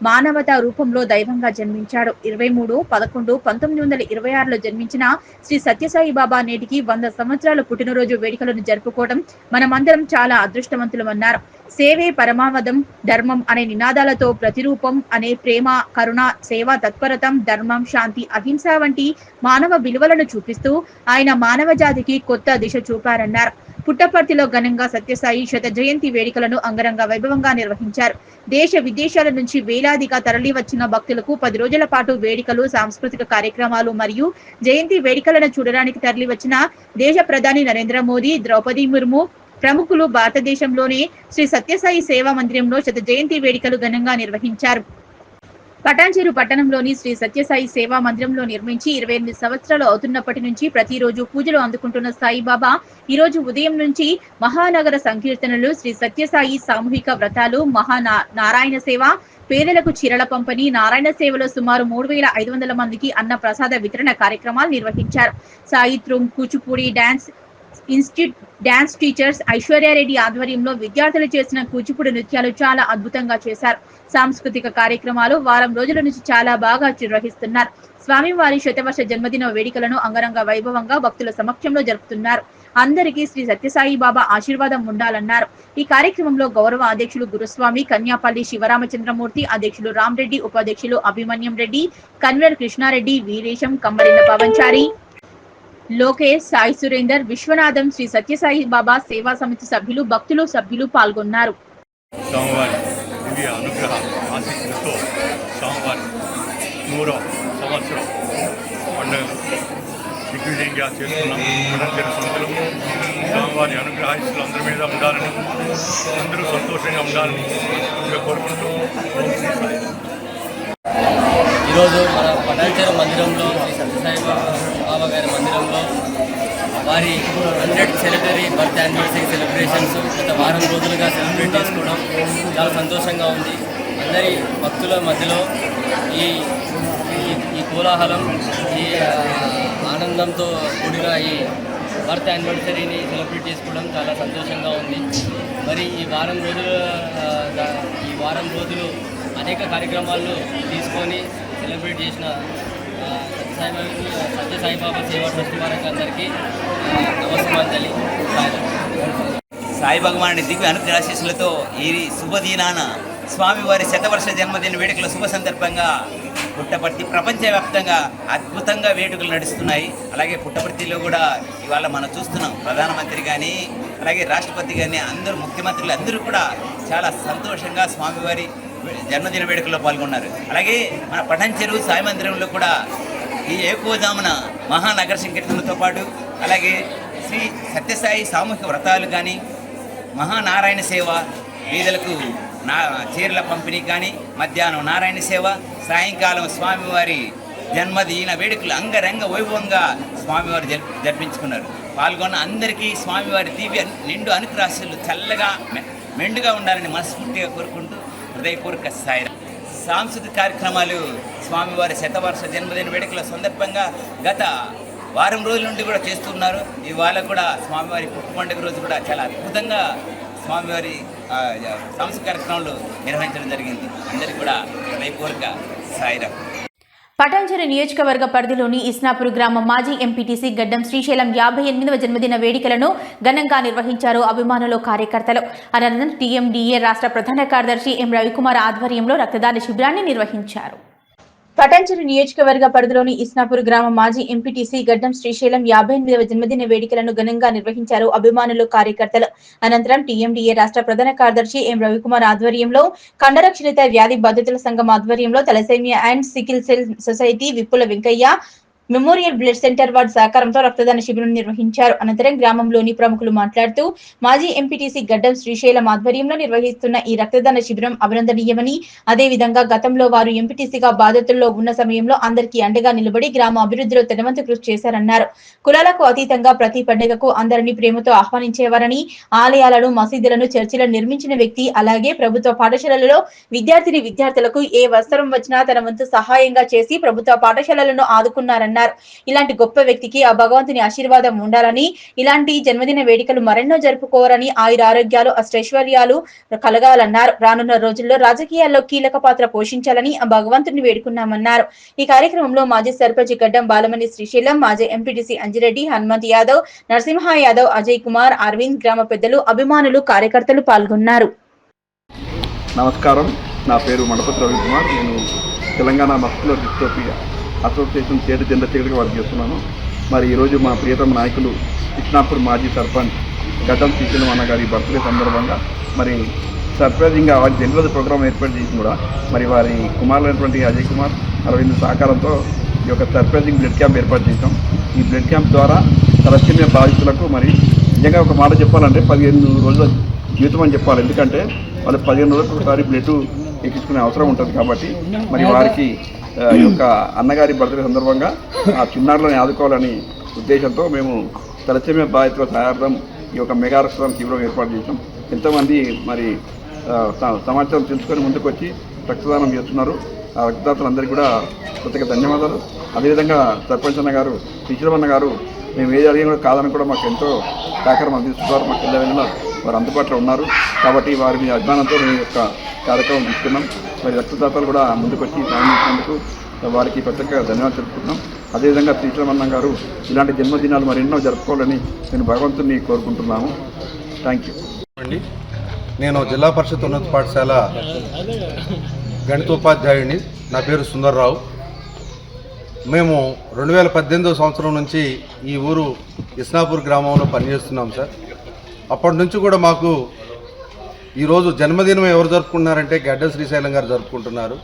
మానవతా రూపంలో దైవంగా జన్మించాడు. 23/11/1926లో జన్మించిన శ్రీ సత్యసాయి బాబా నేటికి 100 సంవత్సరాల పుట్టినరోజు వేడుకలను జరుపుకోవడం మనమందరం చాలా అదృష్టవంతులమన్నారు. సేవే పరమావధం, ధర్మం అనే నినాదాలతో ప్రతిరూపం అనే ప్రేమ, కరుణ, సేవ, తత్పరతం, ధర్మం, శాంతి, అహింస వంటి మానవ విలువలను చూపిస్తూ ఆయన మానవ జాతికి కొత్త దిశ చూపారన్నారు. పుట్టపర్తిలో ఘనంగా సత్యసాయి శత జయంతి వేడుకలను అంగరంగ వైభవంగా నిర్వహించారు. దేశ విదేశాల నుంచి వేలాదిగా తరలి వచ్చిన భక్తులకు 10 రోజుల పాటు వేడుకలు, సాంస్కృతిక కార్యక్రమాలు మరియు జయంతి వేడుకలను చూడడానికి తరలి వచ్చిన దేశ ప్రధాని నరేంద్ర మోదీ, ద్రౌపది ముర్ము ప్రముఖులు భారతదేశంలోనే శ్రీ సత్యసాయి సేవా మందిరంలో శత జయంతి వేడుకలు ఘనంగా నిర్వహించారు. పటాన్చెరు పట్టణంలోని శ్రీ సత్యసాయి సేవా మందిరంలో నిర్మించి 28 సంవత్సరాలు అవుతున్నప్పటి నుంచి ప్రతిరోజు పూజలు అందుకుంటున్న సాయిబాబా ఈ రోజు ఉదయం నుంచి మహానగర సంకీర్తనలు, శ్రీ సత్యసాయి సామూహిక వ్రతాలు, నారాయణ సేవ, పేదలకు చీరల పంపిణీ, నారాయణ సేవలో సుమారు 3500 మందికి అన్న ప్రసాద వితరణ కార్యక్రమాలు నిర్వహించారు. సాయిత్రం Kuchipudi dance institute dance teachers Aishwarya Reddy ఆధ్వర్యంలో విద్యార్థులు చేసిన కూచిపూడి నృత్యాలు చాలా అద్భుతంగా చేశారు. సాంస్కృతిక కార్యక్రమాలు వారం రోజుల నుంచి చాలా బాగా నిర్వహిస్తున్నారు. స్వామివారి శతవర్ష జన్మదిన వేడుకలను అంగరంగ వైభవంగా భక్తుల సమక్షంలో జరుపుతున్నారు. అందరికీ శ్రీ సత్యసాయి బాబా ఆశీర్వాదం ఉండాలన్నారు. ఈ కార్యక్రమంలో గౌరవ అధ్యక్షులు గురుస్వామి, కన్యాపల్లి శివరామచంద్రమూర్తి, అధ్యక్షులు రామ్రెడ్డి, ఉపాధ్యక్షులు అభిమన్యం రెడ్డి, కన్వీనర్ కృష్ణారెడ్డి, వీరేశం, కమ్మరిన పవన్చారి, లోకేష్, సాయి సురేందర్, విశ్వనాథం, శ్రీ సత్యసాయి బాబా సేవా సమితి సభ్యులు, భక్తులు, సభ్యులు పాల్గొన్నారు. స్వామివారి దివ్య అనుగ్రహ ఆశీస్సులతో స్వామివారి 100వ సంవత్సరం పండుగలు దిగ్విజయంగా చేసుకున్నాం. పటంచెరు సమితిలో స్వామివారి అనుగ్రహ ఆశీస్సులు అందరి మీద ఉండాలని, అందరూ సంతోషంగా ఉండాలని కోరుకుంటూ ఈరోజు మన పటాన్చెరు మందిరంలో శ్రీ సత్యసాయి బాబా గారి మందిరంలో వారి 100th సెలబ్రరీ బర్త్ యానివర్సరీ సెలబ్రేషన్స్ గత వారం రోజులుగా సెలబ్రేట్ చేసుకోవడం చాలా సంతోషంగా ఉంది. అందరి భక్తుల మధ్యలో ఈ కోలాహలం, ఈ ఆనందంతో కూడిన ఈ బర్త్ యానివర్సరీని సెలబ్రేట్ చేసుకోవడం చాలా సంతోషంగా ఉంది. మరి ఈ వారం రోజులు అనేక కార్యక్రమాలు తీసుకొని సెలబ్రేట్ చేసిన సత్యసాయిబాబా సేవా ట్రస్ట్ వారికి అందరికీ నమస్కారాంజలి. సాయి భగవానుడి దివ్య అనుగ్రహాశీస్సులతో ఈ శుభదినాన స్వామివారి శతవర్ష జన్మదిన వేడుకల శుభ సందర్భంగా పుట్టపర్తి ప్రపంచవ్యాప్తంగా అద్భుతంగా వేడుకలు నడుస్తున్నాయి. అలాగే పుట్టపర్తిలో కూడా ఇవాళ మనం చూస్తున్నాం, ప్రధానమంత్రి కానీ అలాగే రాష్ట్రపతి కానీ అందరూ ముఖ్యమంత్రులు అందరూ కూడా చాలా సంతోషంగా స్వామివారి జన్మదిన వేడుకల్లో పాల్గొన్నారు. అలాగే మన పటంచెరు సాయి మందిరంలో కూడా ఈ ఏకోజామున మహానగర సంకీర్తనలతో పాటు అలాగే శ్రీ సత్యసాయి సామూహిక వ్రతాలు కానీ, మహానారాయణ సేవ, వీధులకు చీరల పంపిణీ కానీ, మధ్యాహ్నం నారాయణ సేవ, సాయంకాలం స్వామివారి జన్మదిన వేడుకలు అంగరంగ వైభవంగా స్వామివారు జరిపించుకున్నారు. పాల్గొన్న అందరికీ స్వామివారి దివ్య నిండు అనుగ్రహాలు చల్లగా మెండుగా ఉండాలని మనస్ఫూర్తిగా కోరుకుంటూ హృదయపూర్వక సాయి. సాంస్కృతిక కార్యక్రమాలు స్వామివారి శతవర్ష జన్మదిన వేడుకల సందర్భంగా గత వారం రోజుల నుండి కూడా చేస్తున్నారు. ఇవాళ కూడా స్వామివారి పుట్టు పండుగ రోజు కూడా చాలా అద్భుతంగా స్వామివారి సాంస్కృతిక కార్యక్రమాలు నిర్వహించడం జరిగింది. అందరికీ కూడా హృదయపూర్వక సాయిరాం. పటాన్చెరు నియోజకవర్గ పరిధిలోని ఇస్నాపూర్ గ్రామం మాజీ ఎంపీటీసీ గడ్డం శ్రీశైలం 58వ జన్మదిన వేడుకలను ఘనంగా నిర్వహించారు అభిమానులు, కార్యకర్తలు. అనంతరం టీఎండీఏ రాష్ట్ర ప్రధాన కార్యదర్శి ఎం రవికుమార్ ఆధ్వర్యంలో రక్తదాన శిబిరాన్ని నిర్వహించారు. పటాన్చెరు నియోజకవర్గ పరిధిలోని ఇస్నాపూర్ గ్రామం మాజీ ఎంపీటీసీ గడ్డం శ్రీశైలం 58వ జన్మదిన వేడుకలను ఘనంగా నిర్వహించారు అభిమానులు, కార్యకర్తలు. అనంతరం టీఎండీఏ రాష్ట్ర ప్రధాన కార్యదర్శి ఎం రవికుమార్ ఆధ్వర్యంలో కండరక్షరిత వ్యాధి బాధితుల సంఘం ఆధ్వర్యంలో thalassemia and sickle cell society Vippula Venkaiah memorial blood centre ward సహకారంతో రక్తదాన శిబిరం నిర్వహించారు. అనంతరం గ్రామంలోని ప్రముఖులు మాట్లాడుతూ మాజీ ఎంపీటీసీ గడ్డం శ్రీశైలం ఆధ్వర్యంలో నిర్వహిస్తున్న ఈ రక్తదాన శిబిరం అభినందనీయమని, అదేవిధంగా గతంలో వారు ఎంపీటీసీగా బాధితుల్లో ఉన్న సమయంలో అందరికీ అండగా నిలబడి గ్రామ అభివృద్ధిలో తనవంతు కృషి చేశారన్నారు. కులాలకు అతీతంగా ప్రతి పండుగకు అందరినీ ప్రేమతో ఆహ్వానించేవారని, ఆలయాలను, మసీదులను, చర్చిలను నిర్మించిన వ్యక్తి. అలాగే ప్రభుత్వ పాఠశాలలలో విద్యార్థులకు ఏ అవసరం వచ్చినా తన వంతు సహాయంగా చేసి ప్రభుత్వ పాఠశాలలను ఆదుకున్నారన్నారు. ఇలాంటి గొప్ప వ్యక్తికి ఆ భగవంతుని ఆశీర్వాదం ఉండాలని, ఇలాంటి జన్మదిన వేడుకలు మరెన్నో జరుపుకోవాలని, ఆయురారోగ్యాలు, అష్టైశ్వర్యాలు కలగాలన్నారు. రానున్న రోజుల్లో రాజకీయాల్లో కీలక పాత్ర పోషించాలని ఆ భగవంతుని వేడుకున్నామన్నారు. ఈ కార్యక్రమంలో మాజీ సర్పంచ్ గడ్డం బాలమణి శ్రీశైలం, మాజీ ఎంపీటీసీ అంజిరెడ్డి, హనుమంత్ యాదవ్, నరసింహ యాదవ్, అజయ్ కుమార్, అరవింద్, గ్రామ పెద్దలు, అభిమానులు, కార్యకర్తలు పాల్గొన్నారు. నమస్కారం, నా పేరు మడపతి రవికుమార్. నేను Telangana muscular dystrophy association state general సెక్రటరీగా వర్క్ చేస్తున్నాను. మరి ఈరోజు మా ప్రియతమ నాయకులు ఇస్నాపూర్ మాజీ సర్పంచ్ గడ్డం శ్రీశైలం అన్న గారి బర్త్డే సందర్భంగా మరి సర్ప్రైజింగ్గా వారి జన్మదిన ప్రోగ్రాం ఏర్పాటు చేసి కూడా మరి వారి కుమారులైనటువంటి అజయ్ కుమార్, అరవింద్ సహకారంతో ఈ యొక్క సర్ప్రైజింగ్ బ్లడ్ క్యాంప్ ఏర్పాటు చేశాం. ఈ బ్లడ్ క్యాంప్ ద్వారా తలసేమియా బాధితులకు మరి నిజంగా ఒక మాట చెప్పాలంటే 15 రోజుల జీవితం అని చెప్పాలి. ఎందుకంటే వాళ్ళు 15 రోజులకు ఒకసారి బ్లడ్ ఎక్కించుకునే అవసరం ఉంటుంది. కాబట్టి మరి వారికి ఈ యొక్క అన్నగారి బర్త్డే సందర్భంగా ఆ చిన్నారులను ఆదుకోవాలని ఉద్దేశంతో మేము తలసేమియా బాధితుల సహాయార్థం ఈ యొక్క మెగా రక్తదాన శిబిరం ఏర్పాటు చేసాం. ఎంతోమంది మరి సమాచారం తెలుసుకొని ముందుకు వచ్చి రక్తదానం చేస్తున్నారు. ఆ రక్తదాతలందరికీ కూడా ప్రత్యేక ధన్యవాదాలు. అదేవిధంగా సర్పంచ్ అన్న గారు, శ్రీశైలం గారు మేము ఏది అడిగినా కూడా కాదని కూడా మాకు ఎంతో సహకారం అందిస్తున్నారు. మాకు ఎల్లవేళలా వారు అందుబాటులో ఉన్నారు. కాబట్టి వారి మీ అభిమానంతో మేము యొక్క కార్యక్రమం తీసుకున్నాం. మరి రక్తదాతలు కూడా ముందుకు వచ్చి సాధించినందుకు వారికి ప్రత్యేక ధన్యవాదాలు తెలుపుతున్నాం. అదేవిధంగా శ్రీశైలం గారు ఇలాంటి జన్మదినాలు మరెన్నో జరుపుకోవాలని నేను భగవంతుని కోరుకుంటున్నాము. థ్యాంక్ యూ అండి. నేను జిల్లా పరిషత్ ఉన్నత పాఠశాల గణితోపాధ్యాయుడిని. నా పేరు సుందర్రావు. మేము 2018 సంవత్సరం నుంచి ఈ ఊరు ఇస్నాపూర్ గ్రామంలో పనిచేస్తున్నాం సార్. అప్పటి నుంచి కూడా మాకు ఈరోజు జన్మదినం ఎవరు జరుపుకుంటున్నారంటే గడ్డ శ్రీశైలం గారు జరుపుకుంటున్నారు.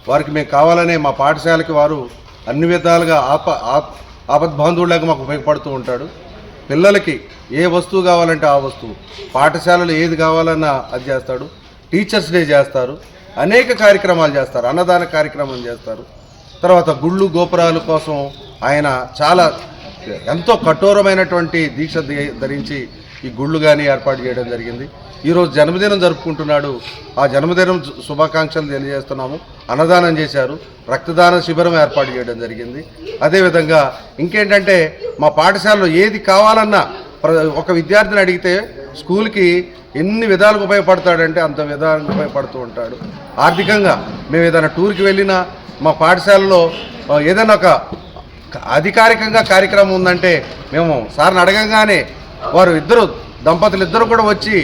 వారికి మేము కావాలనే మా పాఠశాలకి వారు అన్ని విధాలుగా ఆపద్బాంధువులాగా మాకు ఉపయోగపడుతూ ఉంటాడు. పిల్లలకి ఏ వస్తువు కావాలంటే ఆ వస్తువు, పాఠశాలలో ఏది కావాలన్నా అది చేస్తాడు. టీచర్స్ డే చేస్తారు, అనేక కార్యక్రమాలు చేస్తారు, అన్నదాన కార్యక్రమం చేస్తారు. తర్వాత గుళ్ళు గోపురాల కోసం ఆయన చాలా ఎంతో కఠోరమైనటువంటి దీక్ష ధరించి ఈ గుళ్ళు కానీ ఏర్పాటు చేయడం జరిగింది. ఈరోజు జన్మదినం జరుపుకుంటున్నాడు. ఆ జన్మదినం శుభాకాంక్షలు తెలియజేస్తున్నాము. అన్నదానం చేశారు, రక్తదాన శిబిరం ఏర్పాటు చేయడం జరిగింది. అదేవిధంగా ఇంకేంటంటే మా పాఠశాలలో ఏది కావాలన్నా ఒక విద్యార్థిని అడిగితే స్కూల్కి ఎన్ని విధాలుగా ఉపయోగపడతాడంటే అంత విధాలుగా ఉపయోగపడుతూ ఉంటాడు. ఆర్థికంగా మేము ఏదైనా టూర్కి వెళ్ళినా మా పాఠశాలలో ఏదైనా ఒక అధికారికంగా కార్యక్రమం ఉందంటే మేము సార్ని అడగంగానే వారు దంపతులు ఇద్దరు కూడా వచ్చి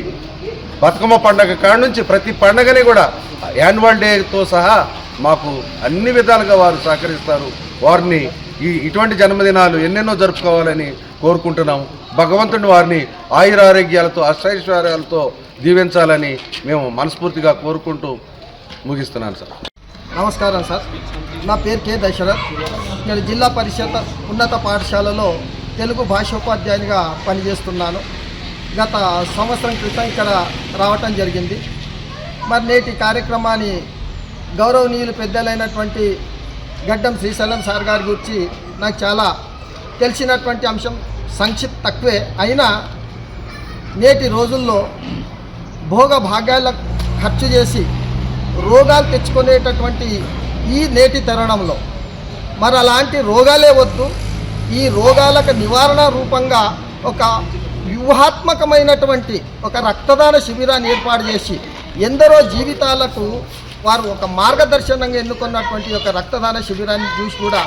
బతుకమ్మ పండగ కాడ నుంచి ప్రతి పండగని కూడా యాన్యువల్ డేతో సహా మాకు అన్ని విధాలుగా వారు సహకరిస్తారు. వారిని ఇటువంటి జన్మదినాలు ఎన్నెన్నో జరుపుకోవాలని కోరుకుంటున్నాము. భగవంతుని వారిని ఆయురారోగ్యాలతో అష్టైశ్వర్యాలతో దీవించాలని మేము మనస్ఫూర్తిగా కోరుకుంటూ ముగిస్తున్నాను సార్. నమస్కారం సార్. నా పేరు కె దశరథ్. నేను జిల్లా పరిషత్ ఉన్నత పాఠశాలలో తెలుగు భాషోపాధ్యాయునిగా పనిచేస్తున్నాను. గత సంవత్సరం క్రితం ఇక్కడ రావటం జరిగింది. మరి నేటి కార్యక్రమాన్ని గౌరవనీయులు పెద్దలైనటువంటి గడ్డం శ్రీశైలం సార్ గారి గురించి నాకు చాలా తెలిసినటువంటి అంశం సంక్షిప్త తక్కువే అయినా నేటి రోజుల్లో భోగ భాగ్యాలకు ఖర్చు చేసి రోగాలు తెచ్చుకునేటటువంటి ఈ నేటి తరుణంలో మరి అలాంటి రోగాలే వద్దు, ఈ రోగాలకు నివారణ రూపంగా ఒక వ్యూహాత్మకమైనటువంటి ఒక రక్తదాన శిబిరాన్ని ఏర్పాటు చేసి ఎందరో జీవితాలకు వారు ఒక మార్గదర్శనంగా ఎన్నుకున్నటువంటి ఒక రక్తదాన శిబిరాన్ని చూసి కూడా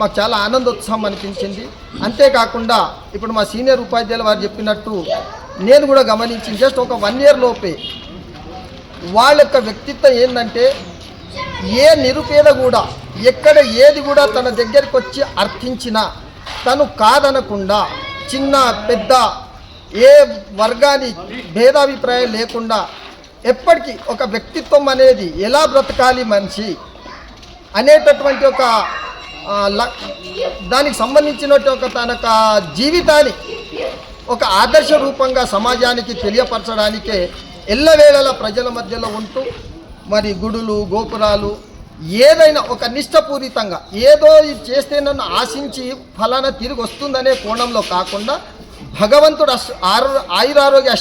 మాకు చాలా ఆనందోత్సాహం అనిపించింది. అంతేకాకుండా ఇప్పుడు మా సీనియర్ ఉపాధ్యాయులు వారు చెప్పినట్టు నేను కూడా గమనించింది. జస్ట్ ఒక 1 year లోపే వాళ్ళ యొక్క వ్యక్తిత్వం ఏంటంటే ఏ నిరుపేద కూడా ఎక్కడ ఏది కూడా తన దగ్గరికి వచ్చి అర్థించినా తను కాదనకుండా చిన్న పెద్ద ఏ వర్గాన్ని భేదాభిప్రాయం లేకుండా ఎప్పటికీ ఒక వ్యక్తిత్వం అనేది ఎలా బ్రతకాలి మనిషి అనేటటువంటి ఒక దానికి సంబంధించినటువంటి ఒక తన జీవితాన్ని ఒక ఆదర్శ రూపంగా సమాజానికి తెలియపరచడానికే ఎల్లవేళలా ప్రజల మధ్యలో ఉంటూ మరి గుడులు గోపురాలు ఏదైనా ఒక నిష్ఠపూరితంగా ఏదో ఇది చేస్తే నన్ను ఆశించి ఫలానా తిరిగి వస్తుందనే కోణంలో కాకుండా భగవంతుడు ఆయురారోగ్య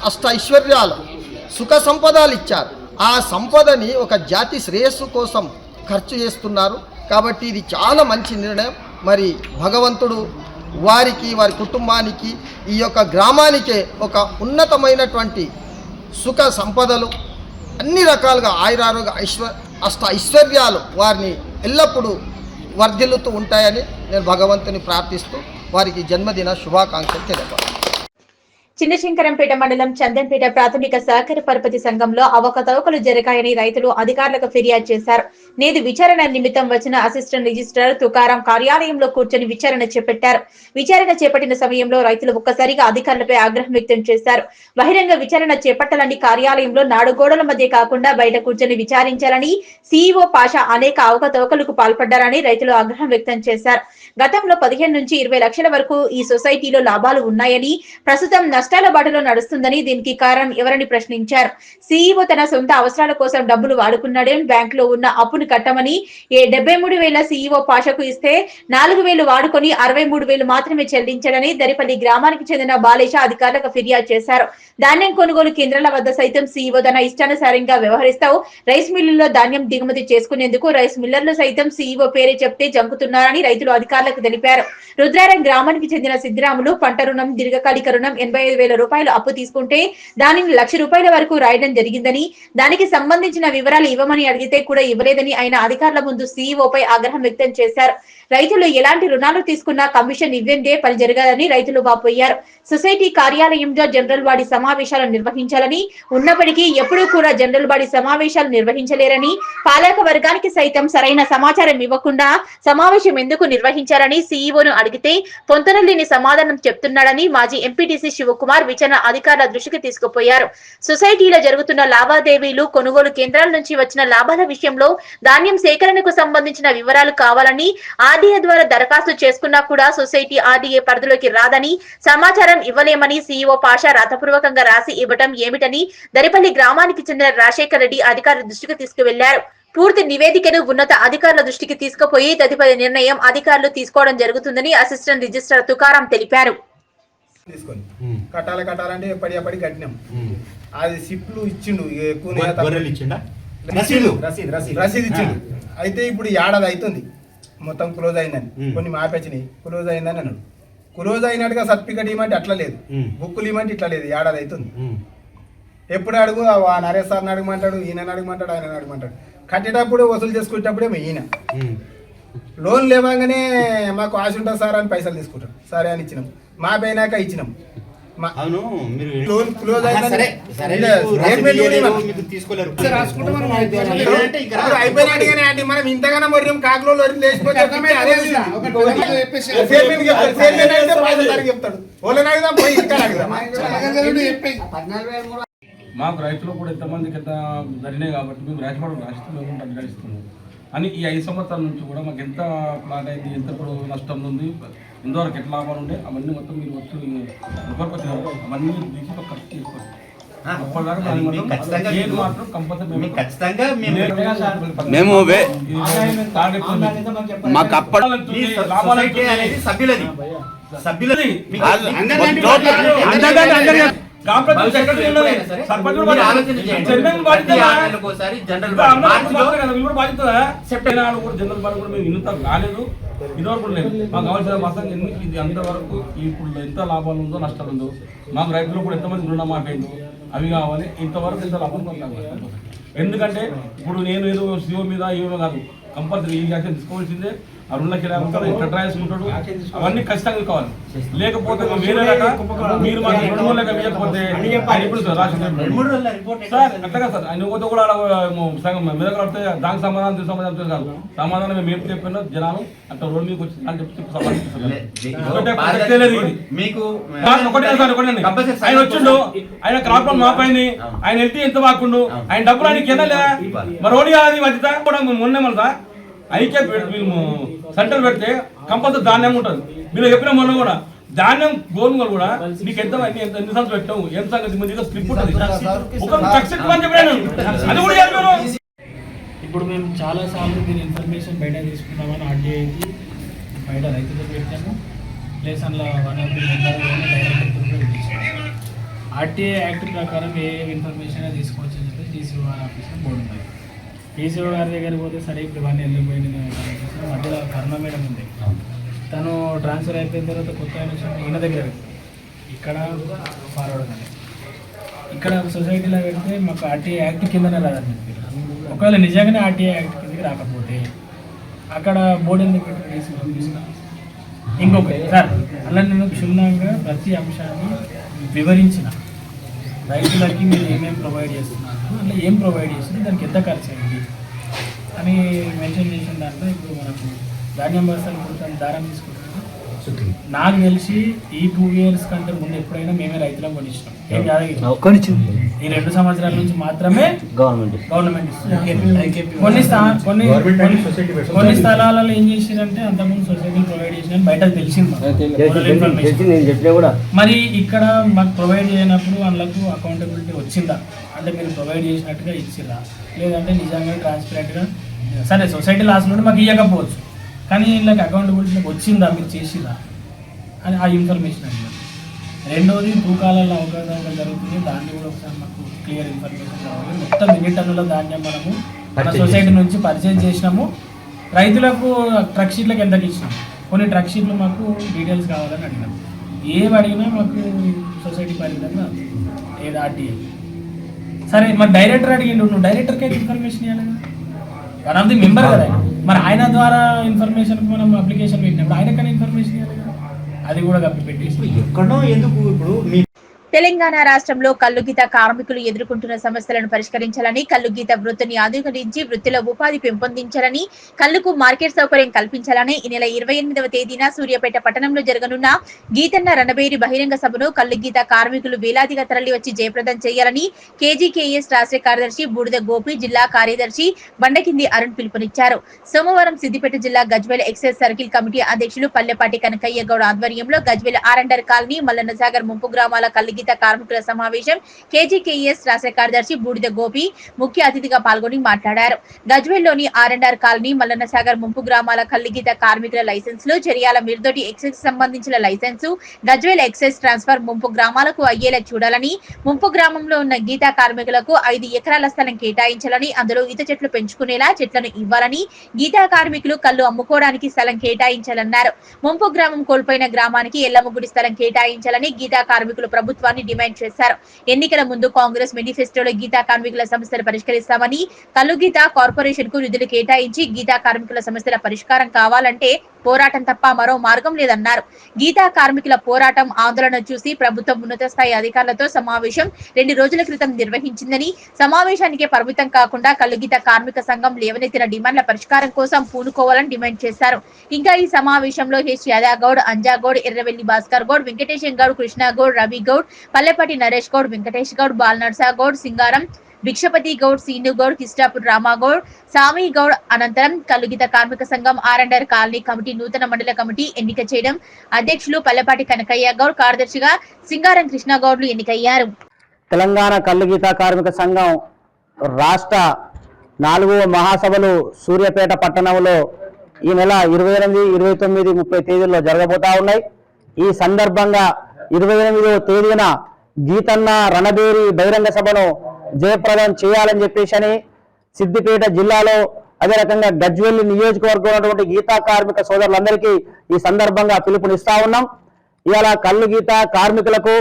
అష్ట ఐశ్వర్యాలు సుఖ సంపదలు ఇచ్చారు. ఆ సంపదని ఒక జాతి శ్రేయస్సు కోసం ఖర్చు చేస్తున్నారు. కాబట్టి ఇది చాలా మంచి నిర్ణయం. మరి భగవంతుడు వారికి వారి కుటుంబానికి ఈ యొక్క గ్రామానికే ఒక ఉన్నతమైనటువంటి సుఖ సంపదలు అన్ని రకాలుగా ఆయురారోగ్య అష్ట ఐశ్వర్యాలు వారిని ఎల్లప్పుడూ వర్ధిల్లుతూ ఉంటాయని నేను భగవంతుని ప్రార్థిస్తూ వారికి జన్మదిన శుభాకాంక్షలు తెలియజేస్తాను. చిన్నశంకరంపేట మండలం చందన్పేట ప్రాథమిక సహకార పరపతి సంఘంలో అవకతవకలు జరిగాయని రైతులు అధికారులకు ఫిర్యాదు చేశారు. నేడు విచారణ నిమిత్తం వచ్చిన అసిస్టెంట్ రిజిస్ట్రార్ తుకారం కార్యాలయంలో కూర్చొని విచారణ చేపట్టారు. విచారణ చేపట్టిన సమయంలో రైతులు ఒక్కసారిగా అధికారులపై ఆగ్రహం వ్యక్తం చేశారు. బహిరంగ విచారణ చేపట్టాలని కార్యాలయంలో 4 గోడల మధ్య కాకుండా బయట కూర్చొని విచారించాలని సీఈఓ పాషా అనేక అవకతవకలకు పాల్పడ్డారని రైతులు ఆగ్రహం వ్యక్తం చేశారు. గతంలో 15 నుంచి 20 లక్షల వరకు ఈ సొసైటీలో లాభాలు ఉన్నాయని, ప్రస్తుతం నష్టాల బాటలో నడుస్తుందని, దీనికి కారణం ఎవరని ప్రశ్నించారు. సీఈఓ తన సొంత అవసరాల కోసం డబ్బులు వాడుకున్నాడని, బ్యాంకులో ఉన్న అప్పును కట్టమని 73,000 సీఈఓ పాషకు ఇస్తే 4,000 వాడుకొని 63,000 మాత్రమే చెల్లించాడని దరిపల్లి గ్రామానికి చెందిన బాలేష అధికారులకు ఫిర్యాదు చేశారు. ధాన్యం కొనుగోలు కేంద్రాల వద్ద సైతం సీఈఓ తన ఇష్టానుసారంగా వ్యవహరిస్తూ రైస్ మిల్లుల్లో ధాన్యం దిగుమతి చేసుకునేందుకు రైస్ మిల్లర్లు సైతం సీఈఓ పేరే చెప్తే జంకుతున్నారని రైతులు అధికారులకు తెలిపారు. రుద్రారం గ్రామానికి చెందిన సిద్ధిరాములు పంట రుణం, దీర్ఘకాలిక రుణం 85 45,000 రూపాయలు అప్పు తీసుకుంటే దానిని ₹1,00,000 వరకు రాయడం జరిగిందని, దానికి సంబంధించిన వివరాలు ఇవ్వమని అడిగితే కూడా ఇవ్వలేదని ఆయన అధికారుల ముందు సీఈఓపై ఆగ్రహం వ్యక్తం చేశారు. రైతులు ఎలాంటి రుణాలు తీసుకున్నా కమిషన్ ఇవ్వందే పని జరగాలని రైతులు వాపోయారు. సొసైటీ కార్యాలయంలో జనరల్ బాడీ సమావేశాలు నిర్వహించాలని, ఉన్నప్పటికీ ఎప్పుడూ కూడా జనరల్ బాడీ సమావేశాలు నిర్వహించలేరని, పాలక వర్గానికి సైతం సరైన సమాచారం ఇవ్వకుండా సమావేశం ఎందుకు నిర్వహించారని సీఈఓను అడిగితే పొంతనలేని సమాధానం చెప్తున్నాడని మాజీ ఎంపీటీసీ శివకుమార్ విచారణ అధికారుల దృష్టికి తీసుకుపోయారు. సొసైటీలో జరుగుతున్న లావాదేవీలు, కొనుగోలు కేంద్రాల నుంచి వచ్చిన లాభాల విషయంలో ధాన్యం సేకరణకు సంబంధించిన వివరాలు కావాలని ఆర్డీఏ ద్వారా దరఖాస్తు చేసుకున్నా కూడా సొసైటీ ఆర్డీఏ పరిధిలోకి రాదని, సమాచారం ఇవ్వలేమని సీఈఓ పాషా రాతపూర్వకంగా రాసి ఇవ్వడం ఏమిటని దరిపల్లి గ్రామానికి చెందిన రాజశేఖర్ రెడ్డి అధికారుల దృష్టికి తీసుకువెళ్లారు. పూర్తి నివేదికను ఉన్నత అధికారుల దృష్టికి తీసుకుపోయి తదుపరి నిర్ణయం అధికారులు తీసుకోవడం జరుగుతుందని అసిస్టెంట్ రిజిస్ట్రార్ తుకారాం తెలిపారు. కట్టాలంటే ఎప్పటి కట్టినాం. అది సిప్లు ఇచ్చిండు, రసీదు ఇచ్చిండు. అయితే ఇప్పుడు ఏడాది అవుతుంది మొత్తం క్లోజ్ అయిందని, కొన్ని మాపచ్చినాయి క్లోజ్ అయిందని అన్నాడు. క్లోజ్ అయినట్టుగా సర్టిఫికెట్ ఇవ్వమంటే అట్లా లేదు, బుక్కులు ఇవ్వమంటే ఇట్లా లేదు. ఏడాది అవుతుంది. ఎప్పుడు అడుగు ఆ నరేష్ సార్ని అడగమంటాడు, ఈయన అడగమంటాడు, ఆయన అడగమంటాడు. కట్టేటప్పుడు వసూలు చేసుకునేటప్పుడే ఈయన లోన్ లేవగానే మాకు ఆశ ఉంటుంది సార్ అని పైసలు తీసుకుంటాం. సరే అని ఇచ్చినాం, మా పోయినాక ఇచ్చినాం. లోన్ క్లోజ్ అయిపోయినట్టుగానే మనం ఇంతగానో మొర్రం కాకులో చెప్తాడు. వాళ్ళని అడుగుదాం, పోయి ఇంకా అడుగుదాం. మాకు రైతులు కూడా ఎంతమందికి ఎంత జరిగినాయి కాబట్టి మేము రాసిస్తూ మేము పరిగణిస్తున్నాం అని ఈ 5 సంవత్సరాల నుంచి కూడా మాకు ఎంత ప్లాట్ అయింది, ఎంత ఇప్పుడు నష్టం ఉంది, ఇంతవరకు ఎట్లా లాభాలు ఉండే అవన్నీ మొత్తం మీరు వచ్చి అవన్నీ తీసి ఖర్చు చేసుకోండి. రాలేదు, ఇదివరకు లేదు. మాకు కావాల్సిన మొత్తం ఇది అంతవరకు ఇప్పుడు ఎంత లాభాలు ఉందో నష్టాలు ఉందో, మాకు రైతులు కూడా ఎంతమంది రుణమాఫీలు అవి కావాలి. ఇంతవరకు ఎంత లాభం కావాలి. ఎందుకంటే ఇప్పుడు నేను ఏదో సిఓ మీద ఏమో కాదు, కంపల్సరీ ఈ యాక్షన్ తీసుకోవాల్సిందే. ఆ 2,00,000 ఉంటాడు, ఇట్లా ట్రై చేసుకుంటాడు, అవన్నీ ఖచ్చితంగా కావాలి. లేకపోతే వేరే రక మీరు మాకు 2 లెక్క వేయకపోతే సార్ అట్టగా సార్ ఆయన పోతే కూడా మీద కడితే దానికి సమాధానం కాదు. సమాధానం మేము చెప్పిన జనాలు అట్లా రోడ్డు మీకు వచ్చి అని చెప్పి ఆయన వచ్చిండు, ఆయన క్రాప్ మాపైంది, ఆయన వెళ్తే ఎంత బాగుండు, ఆయన డబ్బులు ఆయన కింద లేదా మరి రోడ్డు అది మధ్య కూడా మొన్నే మన ఐక్య సెంటర్ పెడితే కంపల్సరీ ధాన్యం ఉంటుంది. మీరు చెప్పిన మొన్న కూడా ధాన్యం గోధుమలు కూడా నీకు ఎంత ఎన్ని సంవత్సరాలు పెట్టావు, ఎంత సంగతి మంది స్లిప్ ఉంటుంది. ఇప్పుడు మేము చాలా సార్లు దీని ఇన్ఫర్మేషన్ బయట తీసుకున్నామని ఆర్డీఐకి బయట రైతులకు పెట్టాము. ప్లస్ అందులో ఆర్టీఐ యాక్ట్ ప్రకారం ఏ ఇన్ఫర్మేషన్ తీసుకోవచ్చు అని చెప్పి డీసీఓ ఆఫీస్లో బోర్డు ఉంది. డీసీఓ గారి దగ్గర పోతే సరే ఇప్పుడు ఇవన్నీ వెళ్ళిపోయింది. మధ్యలో కరుణ మేడం ఉంది, తను ట్రాన్స్ఫర్ అయిపోయిన తర్వాత కొత్త ఈయన దగ్గర ఇక్కడ ఫార్వర్డ్ ఉంది. ఇక్కడ సొసైటీలో పెడితే మాకు ఆర్టీఐ యాక్ట్ కిందనే రాదని చెప్పి, ఒకవేళ నిజంగానే ఆర్టీఐ యాక్ట్ కిందకి రాకపోతే అక్కడ బోర్డు ఎందుకు తీసుకున్నాం. ఇంకొకటి సార్ అలా నేను క్షుణ్ణంగా ప్రతి అంశాన్ని వివరించిన, రైతులకి మీరు ఏమేమి ప్రొవైడ్ చేస్తున్నారు, అట్లా ఏం ప్రొవైడ్ చేస్తుంది, దానికి ఎంత ఖర్చు అయింది అని మెన్షన్ చేసిన దాంట్లో ఇప్పుడు మనకు ధాన్యం బస్తాలు ఇప్పుడు దారం తీసుకుంటున్నాం. నాకు తెలిసి ఈ 2 years కంటే ముందు ఎప్పుడైనా మేమే రైతులకు కొనిచ్చినాం. ఏం కాదు, ఈ 2 సంవత్సరాల నుంచి మాత్రమే గవర్నమెంట్ ఇస్తుంది. కొన్ని స్థలాలలో ఏం చేసిరంటే అంతకుముందు సొసైటీ ప్రొవైడ్ చేసిన బయట తెలిసింది. మరి ఇక్కడ మాకు ప్రొవైడ్ చేయనప్పుడు వాళ్ళకు అకౌంటబిలిటీ వచ్చిందా అంటే మీరు ప్రొవైడ్ చేసినట్టుగా ఇచ్చిరా, లేదంటే నిజంగా ట్రాన్స్పరెంట్గా సరే సొసైటీ లాస్ నుండి మాకు ఇవ్వకపోవచ్చు కానీ వీళ్ళకి అకౌంటబిలిటీ వచ్చిందా మీరు చేసిరా అని ఆ ఇన్ఫర్మేషన్ అడిగారు. రెండోది తూకాలలో అవగాహన జరుగుతుంది, దాన్ని కూడా ఒకసారి మాకు క్లియర్ ఇన్ఫర్మేషన్ కావాలి. మొత్తం 1,000 టన్నుల ధాన్యం మనము మన సొసైటీ నుంచి పర్చేజ్ చేసినాము. రైతులకు ట్రక్ షీట్లకు ఎంతకి ఇచ్చినాము, కొన్ని ట్రక్ షీట్లు మాకు డీటెయిల్స్ కావాలని అడిగినాము. ఏవి అడిగినా మాకు సొసైటీ పరిధిలో ఏదో ఆర్టీఏ. సరే మరి డైరెక్టర్ అడిగిండు, నువ్వు డైరెక్టర్కి అయితే ఇన్ఫర్మేషన్ ఇవ్వాలి కదా, వన్ ఆఫ్ ది మెంబర్ కదా ఆయన. మరి ఆయన ద్వారా ఇన్ఫర్మేషన్కి మనం అప్లికేషన్ పెట్టినప్పుడు ఆయనకన్నా ఇన్ఫర్మేషన్ ఇవ్వాలి కదా, అది కూడా కప్పి పెట్టేసి ఎక్కడో ఎందుకు. ఇప్పుడు మీ తెలంగాణ రాష్ట్రంలో కల్లుగీత కార్మికులు ఎదుర్కొంటున్న సమస్యలను పరిష్కరించాలని, కల్లుగీత వృత్తిని ఆధునీకరించి వృత్తిలో ఉపాధి పెంపొందించాలని, కల్లుకు మార్కెట్ సౌకర్యం కల్పించాలని ఈ నెల 28వ తేదీన సూర్యాపేట పట్టణంలో జరగనున్న గీతన్న రణబేరి బహిరంగ సభను కల్లుగీత కార్మికులు వేలాదిగా తరలి వచ్చి జయప్రదం చేయాలని కేజీకేఎస్ రాష్ట్ర కార్యదర్శి బూడిద గోపి, జిల్లా కార్యదర్శి బండకింది అరుణ్ పిలుపునిచ్చారు. సోమవారం సిద్దిపేట జిల్లా గజ్వేల్ ఎక్సైజ్ సర్కిల్ కమిటీ అధ్యక్షులు పల్లెపాటి కనకయ్య గౌడ్ ఆధ్వర్యంలో గజ్వేల్ ఆరండర్ కాలనీ, మల్లన్న సాగర్ ముంపు గ్రామాల కల్లుగీత కార్మికుల సమావేశం కేజీకేఎస్ రాష్ట్ర కార్యదర్శి బూడిద గోపి ముఖ్య అతిథిగా పాల్గొని మాట్లాడారు. గజ్వేల్లోని ఆర్ఎండ్ఆర్ కాలనీ, మల్లన్న సాగర్ ముంపు గ్రామాల కల్లుగీత కార్మికుల లైసెన్సులు, చెరియాల మిర్దొటి ఎక్సైజ్ సంబంధించిన లైసెన్సు గజ్వేల్ ఎక్సైజ్ ట్రాన్స్ఫర్ ముంపు గ్రామాలకు అయ్యేలా చూడాలని, ముంపు గ్రామంలో ఉన్న గీతా కార్మికులకు 5 ఎకరాల స్థలం కేటాయించాలని, అందులో ఈత చెట్లు పెంచుకునేలా చెట్లను ఇవ్వాలని, గీతా కార్మికులు కళ్ళు అమ్ముకోవడానికి స్థలం కేటాయించాలన్నారు. ముంపు గ్రామం కోల్పోయిన గ్రామానికి ఎల్లమ్మగుడి స్థలం కేటాయించాలని గీతా కార్మికులు ప్రభుత్వాన్ని డిమాండ్ చేశారు. ఎన్నికల ముందు కాంగ్రెస్ మేనిఫెస్టోలో గీతా కార్మికుల సమస్యలు పరిష్కరిస్తామని, కల్లుగీత కార్పొరేషన్ కు నిధులు కేటాయించి గీతా కార్మికుల సమస్యల పరిష్కారం కావాలంటే పోరాటం తప్ప మరో మార్గం లేదన్నారు. గీతా కార్మికుల పోరాటం, ఆందోళన చూసి ప్రభుత్వం ఉన్నత స్థాయి అధికారులతో సమావేశం 2 రోజుల క్రితం నిర్వహించిందని, సమావేశానికే పరిమితం కాకుండా కల్లుగీత కార్మిక సంఘం లేవనెత్తిన డిమాండ్ల పరిష్కారం కోసం పూనుకోవాలని డిమాండ్ చేశారు. ఇంకా ఈ సమావేశంలో హెచ్ యాదాగౌడ్, అంజాగౌడ్, ఎర్రవెల్లి భాస్కర్ గౌడ్, వెంకటేశం గౌడ్, కృష్ణాగౌడ్, రవి గౌడ్, పల్లెపాటి నరేష్ గౌడ్, వెంకటేష్ గౌడ్, బాలనర్సా గౌడ్, సింగారం భిక్షపతి గౌడ్, సీను గౌడ్, కిస్టాపూర్ రామాగౌడ్, సామి గౌడ్ అనంతరం కల్లుగీత కార్మిక సంఘం ఆర్ఎండ్ఆర్ కాలనీ కమిటీ నూతన మండల కమిటీ ఎన్నిక చేయడం, అధ్యక్షులు పల్లెపాటి కనకయ్య గౌడ్, కార్యదర్శిగా సింగారం కృష్ణగౌడ్లు ఎన్నికయ్యారు. తెలంగాణ కల్లుగీత కార్మిక సంఘం రాష్ట్ర 4వ మహాసభలు సూర్యాపేట పట్టణంలో ఈ నెల 28, 29, 30 తేదీల్లో జరగబోతా ఉన్నాయి. ఈ సందర్భంగా 28వ తేదీన గీతన్న రణబేరి బహిరంగ సభను జయప్రదం చేయాలని చెప్పేసి సిద్దిపేట జిల్లాలో, అదే రకంగా గజ్వేల్ నియోజకవర్గం ఉన్నటువంటి గీతా కార్మిక సోదరులందరికీ ఈ సందర్భంగా పిలుపునిస్తా ఉన్నాం. ఇవాళ కల్లుగీత కార్మికులకు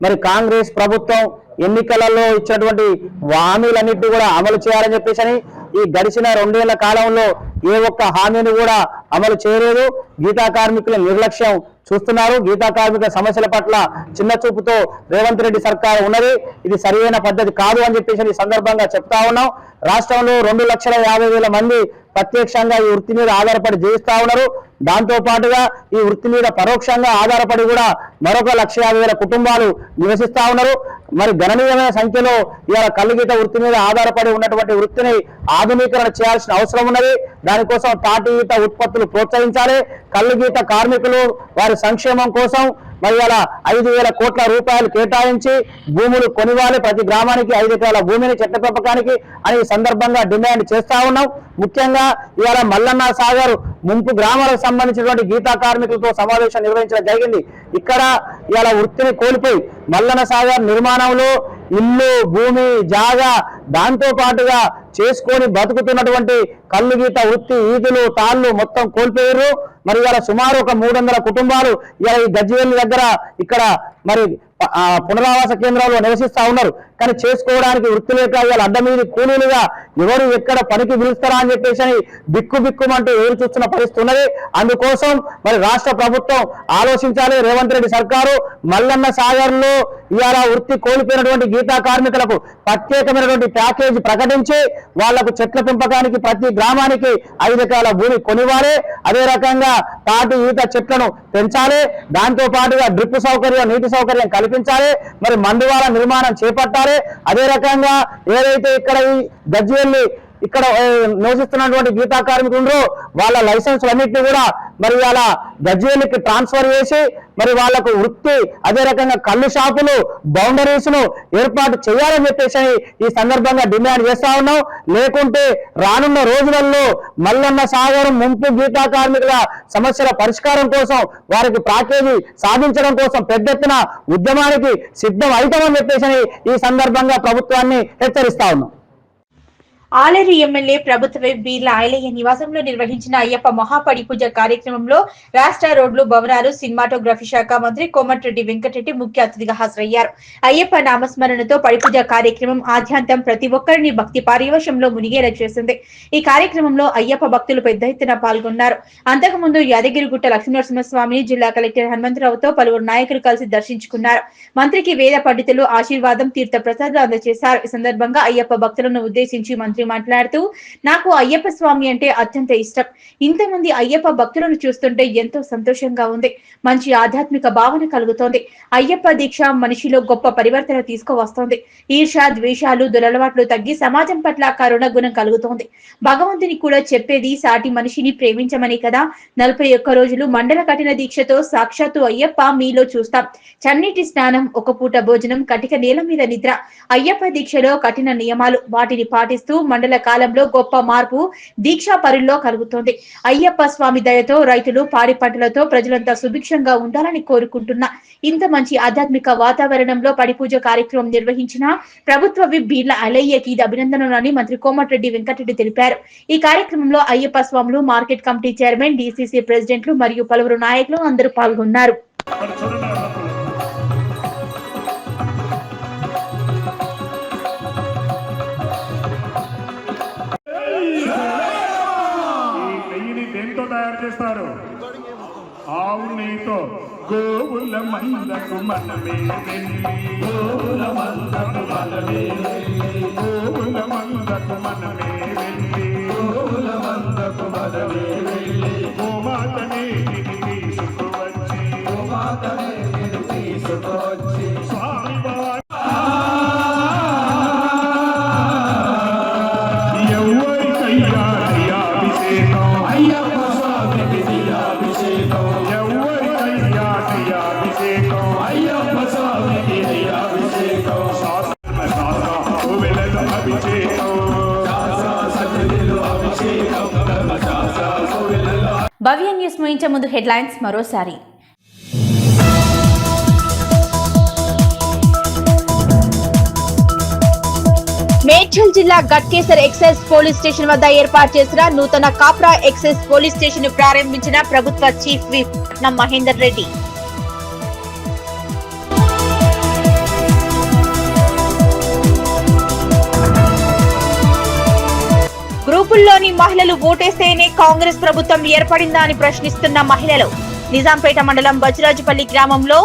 మరి కాంగ్రెస్ ప్రభుత్వం ఎన్నికలలో ఇచ్చినటువంటి హామీలన్నింటినీ కూడా అమలు చేయాలని చెప్పేసి ఈ గడిచిన 2 ఏళ్ల కాలంలో ఏ ఒక్క హామీని కూడా అమలు చేయలేదు. గీతా కార్మికుల నిర్లక్ష్యం చూస్తున్నారు. గీతా కార్మిక సమస్యల పట్ల చిన్న చూపుతో రేవంత్ రెడ్డి సర్కారు ఉన్నది. ఇది సరైన పద్ధతి కాదు అని చెప్పేసి ఈ సందర్భంగా చెప్తా ఉన్నాం. రాష్ట్రంలో 2,50,000 మంది ప్రత్యక్షంగా ఈ వృత్తి మీద ఆధారపడి జీవిస్తా ఉన్నారు. దాంతో పాటుగా ఈ వృత్తి మీద పరోక్షంగా ఆధారపడి కూడా మరొక 1,50,000 కుటుంబాలు నివసిస్తా ఉన్నారు. మరి గణనీయమైన సంఖ్యలో ఇవాళ కల్లుగీత వృత్తి మీద ఆధారపడి ఉన్నటువంటి వృత్తిని ఆధునీకరణ చేయాల్సిన అవసరం ఉన్నది. దానికోసం తాటి ఈత ఉత్పత్తులు ప్రోత్సహించాలి. కల్లుగీత కార్మికులు వారి సంక్షేమం కోసం మరి ఇవాళ 5,000 కోట్ల రూపాయలు కేటాయించి భూములు కొనివ్వాలి. ప్రతి గ్రామానికి 5 ఎకరాల భూమిని చెట్ల పెంపకానికి అని ఈ సందర్భంగా డిమాండ్ చేస్తా ఉన్నాం. ముఖ్యంగా ఇవాళ మల్లన్న సాగర్ ముంపు గ్రామాలకు సంబంధించినటువంటి గీతా కార్మికులతో సమావేశం నిర్వహించడం జరిగింది. ఇక్కడ ఇవాళ వృత్తిని కోల్పోయి మల్లన్న సాగర్ నిర్మాణంలో ఇల్లు, భూమి, జాగా దాంతో పాటుగా చేసుకొని బతుకుతున్నటువంటి కల్లుగీత వృత్తి ఈదులు, తాళ్ళు మొత్తం కోల్పోయారు. మరి ఇవాళ సుమారు ఒక 300 కుటుంబాలు ఇవాళ ఈ గజ్వేల్ దగ్గర ఇక్కడ మరి పునరావాస కేంద్రాల్లో నివసిస్తా ఉన్నారు. కానీ చేసుకోవడానికి వృత్తి లేక ఇవాళ అడ్డమీది కూలీలుగా ఎవరు ఎక్కడ పనికి పిలుస్తారా అని చెప్పేసి బిక్కుబిక్కుమంటూ ఎదురు చూస్తున్న పరిస్థితి ఉన్నది. అందుకోసం మరి రాష్ట్ర ప్రభుత్వం ఆలోచించాలి. రేవంత్ రెడ్డి సర్కారు మల్లన్న సాగర్ లో ఇవాళ వృత్తి కోల్పోయినటువంటి గీతా కార్మికులకు ప్రత్యేకమైనటువంటి ప్యాకేజీ ప్రకటించి వాళ్లకు చెట్ల పెంపకానికి ప్రతి గ్రామానికి 5 ఎకరాల భూమి కొనివ్వాలి. అదే రకంగా తాటి ఈత చెట్లను పెంచాలి. దాంతో పాటుగా డ్రిప్ సౌకర్యం, నీటి సౌకర్యం కల్పించాలి. మరి మందువాల నిర్మాణం చేపట్టాలి. అదే రకంగా ఏదైతే ఇక్కడ ఈ గజ్వేల్ ఇక్కడ నివసిస్తున్నటువంటి గీతా కార్మికులు వాళ్ళ లైసెన్సులన్నింటినీ కూడా మరి వాళ్ళ గజ్వేల్కి ట్రాన్స్ఫర్ చేసి మరి వాళ్లకు వృత్తి, అదే రకంగా కళ్ళు షాపులు, బౌండరీస్ ను ఏర్పాటు చేయాలని చెప్పేసి ఈ సందర్భంగా డిమాండ్ చేస్తా ఉన్నాం. లేకుంటే రానున్న రోజులలో మల్లన్న సాగర్ ముంపు గీతా కార్మికుల సమస్యల పరిష్కారం కోసం, వారికి ప్యాకేజీ సాధించడం కోసం పెద్ద ఎత్తున ఉద్యమానికి సిద్ధం అవుతామని చెప్పేసి ఈ సందర్భంగా ప్రభుత్వాన్ని హెచ్చరిస్తా ఉన్నాం. ఆలేరు ఎమ్మెల్యే ప్రభుత్వ బీర్ల ఐలయ్య నివాసంలో నిర్వహించిన అయ్యప్ప మహాపడి పూజ కార్యక్రమంలో రాష్ట్ర రోడ్లు భవనాలు సినిమాటోగ్రఫీ శాఖ మంత్రి కోమటిరెడ్డి వెంకటరెడ్డి ముఖ్య అతిథిగా హాజరయ్యారు. అయ్యప్ప నామస్మరణతో పడిపూజ కార్యక్రమం ఆద్యంతం ప్రతి ఒక్కరిని భక్తి పారివశంలో మునిగేలా చేసింది. ఈ కార్యక్రమంలో అయ్యప్ప భక్తులు పెద్ద ఎత్తున పాల్గొన్నారు. అంతకుముందు యాదగిరిగుట్ట లక్ష్మీనరసింహస్వామిని జిల్లా కలెక్టర్ హనుమంతరావుతో పలువురు నాయకులు కలిసి దర్శించుకున్నారు. మంత్రికి వేద పండితులు ఆశీర్వాదం తీర్థ ప్రసాదాలు అందజేశారు. ఈ సందర్భంగా అయ్యప్ప భక్తులను ఉద్దేశించి మంత్రి మాట్లాడుతూ, నాకు అయ్యప్ప స్వామి అంటే అత్యంత ఇష్టం. ఇంతమంది అయ్యప్ప భక్తులను చూస్తుంటే ఎంతో సంతోషంగా ఉంది. మంచి ఆధ్యాత్మిక భావన కలుగుతోంది. అయ్యప్ప దీక్ష మనిషిలో గొప్ప పరివర్తన తీసుకువస్తోంది. ఈర్ష, ద్వేషాలు, దురలవాట్లు తగ్గి సమాజం పట్ల కరుణ గుణం కలుగుతోంది. భగవంతుని కూడా చెప్పేది సాటి మనిషిని ప్రేమించమని కదా. 41 రోజులు మండల కఠిన దీక్షతో సాక్షాత్తు అయ్యప్ప మీలో చూస్తాం. చన్నీటి స్నానం, ఒక పూట భోజనం, కటిక నేల మీద నిద్ర. అయ్యప్ప దీక్షలో కఠిన నియమాలు, వాటిని పాటిస్తూ మండల కాలంలో గొప్ప మార్పు దీక్షా పరుల్లో కలుగుతోంది. అయ్యప్ప స్వామి దయతో రైతులు పాడి పంటలతో ప్రజలంతా సుభిక్షంగా ఉండాలని కోరుకుంటున్నా. ఇంత మంచి ఆధ్యాత్మిక వాతావరణంలో పడిపూజ కార్యక్రమం నిర్వహించిన ప్రభుత్వ విప్ బీర్ల ఐలయ్యకి ఇది అభినందనలని మంత్రి కోమటిరెడ్డి వెంకటరెడ్డి తెలిపారు. ఈ కార్యక్రమంలో అయ్యప్ప స్వాములు, మార్కెట్ కమిటీ చైర్మన్, డీసీసీ ప్రెసిడెంట్లు మరియు పలువురు నాయకులు అందరూ పాల్గొన్నారు. తయారు చేస్తారు ఆవు నెయ్యితో. గోవుల మందకు మనమే వెళ్ళి, గోవుల మందకు మనమే వెళ్ళి, గోవుల మందకు మనమే వెళ్ళి, గోవుల మందకు మనమే వెళ్ళి, గోమాతనే తీసుకువచ్చి, గోమాతనే తీసుకువచ్చి స్వామి ఎవరికయ్యా అభిషేకం, అయ్యప్ప స్వామికి అభిషేకం, ఎవరికయ్యా అభిషేకం, అయ్యప్ప స్వామికి అభిషేకం, భవ్య న్యూస్ ముగించే ముందు హెడ్లైన్స్ మరోసారి. మేడ్చల్ జిల్లా గట్కేసర్ ఎక్సైజ్ పోలీస్ స్టేషన్ వద్ద ఏర్పాటు చేసిన నూతన కాప్రా ఎక్సైజ్ పోలీస్ స్టేషన్ ను ప్రారంభించిన ప్రభుత్వ చీఫ్ విప్ పట్నం మహేందర్ రెడ్డి. గ్రూపుల్లోని మహిళలు ఓటేస్తేనే కాంగ్రెస్ ప్రభుత్వం ఏర్పడిందా అని ప్రశ్నిస్తున్న మహిళలు. నిజాంపేట మండలం బచిరాజుపల్లి గ్రామంలో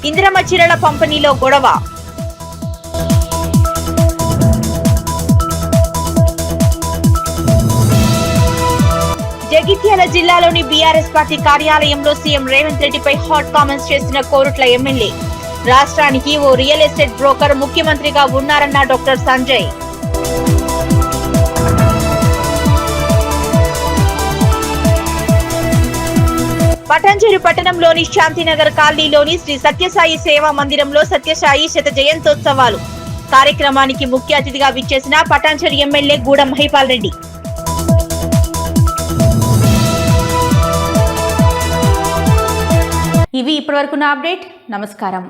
ఇందిరమ్మ చీరల పంపిణీలో గొడవ. జగిత్యాల జిల్లాలోని బీఆర్ఎస్ పార్టీ కార్యాలయంలో సీఎం రేవంత్ రెడ్డిపై హాట్ కామెంట్స్ చేసిన కోరుట్ల ఎమ్మెల్యే. రాష్ట్రానికి ఓ రియల్ ఎస్టేట్ బ్రోకర్ ముఖ్యమంత్రిగా ఉన్నారన్న డాక్టర్ సంజయ్. పటాన్చెరు పట్టణంలోని శాంతినగర్ కాలనీలోని శ్రీ సత్యసాయి సేవా మందిరంలో సత్యసాయి శత జయంతోత్సవాలు కార్యక్రమానికి ముఖ్య అతిథిగా విచ్చేసిన పటాన్చెరు ఎమ్మెల్యే గూడెం మహిపాల్ రెడ్డి. ఇవి ఇప్పటివరకున్న అప్డేట్. నమస్కారం.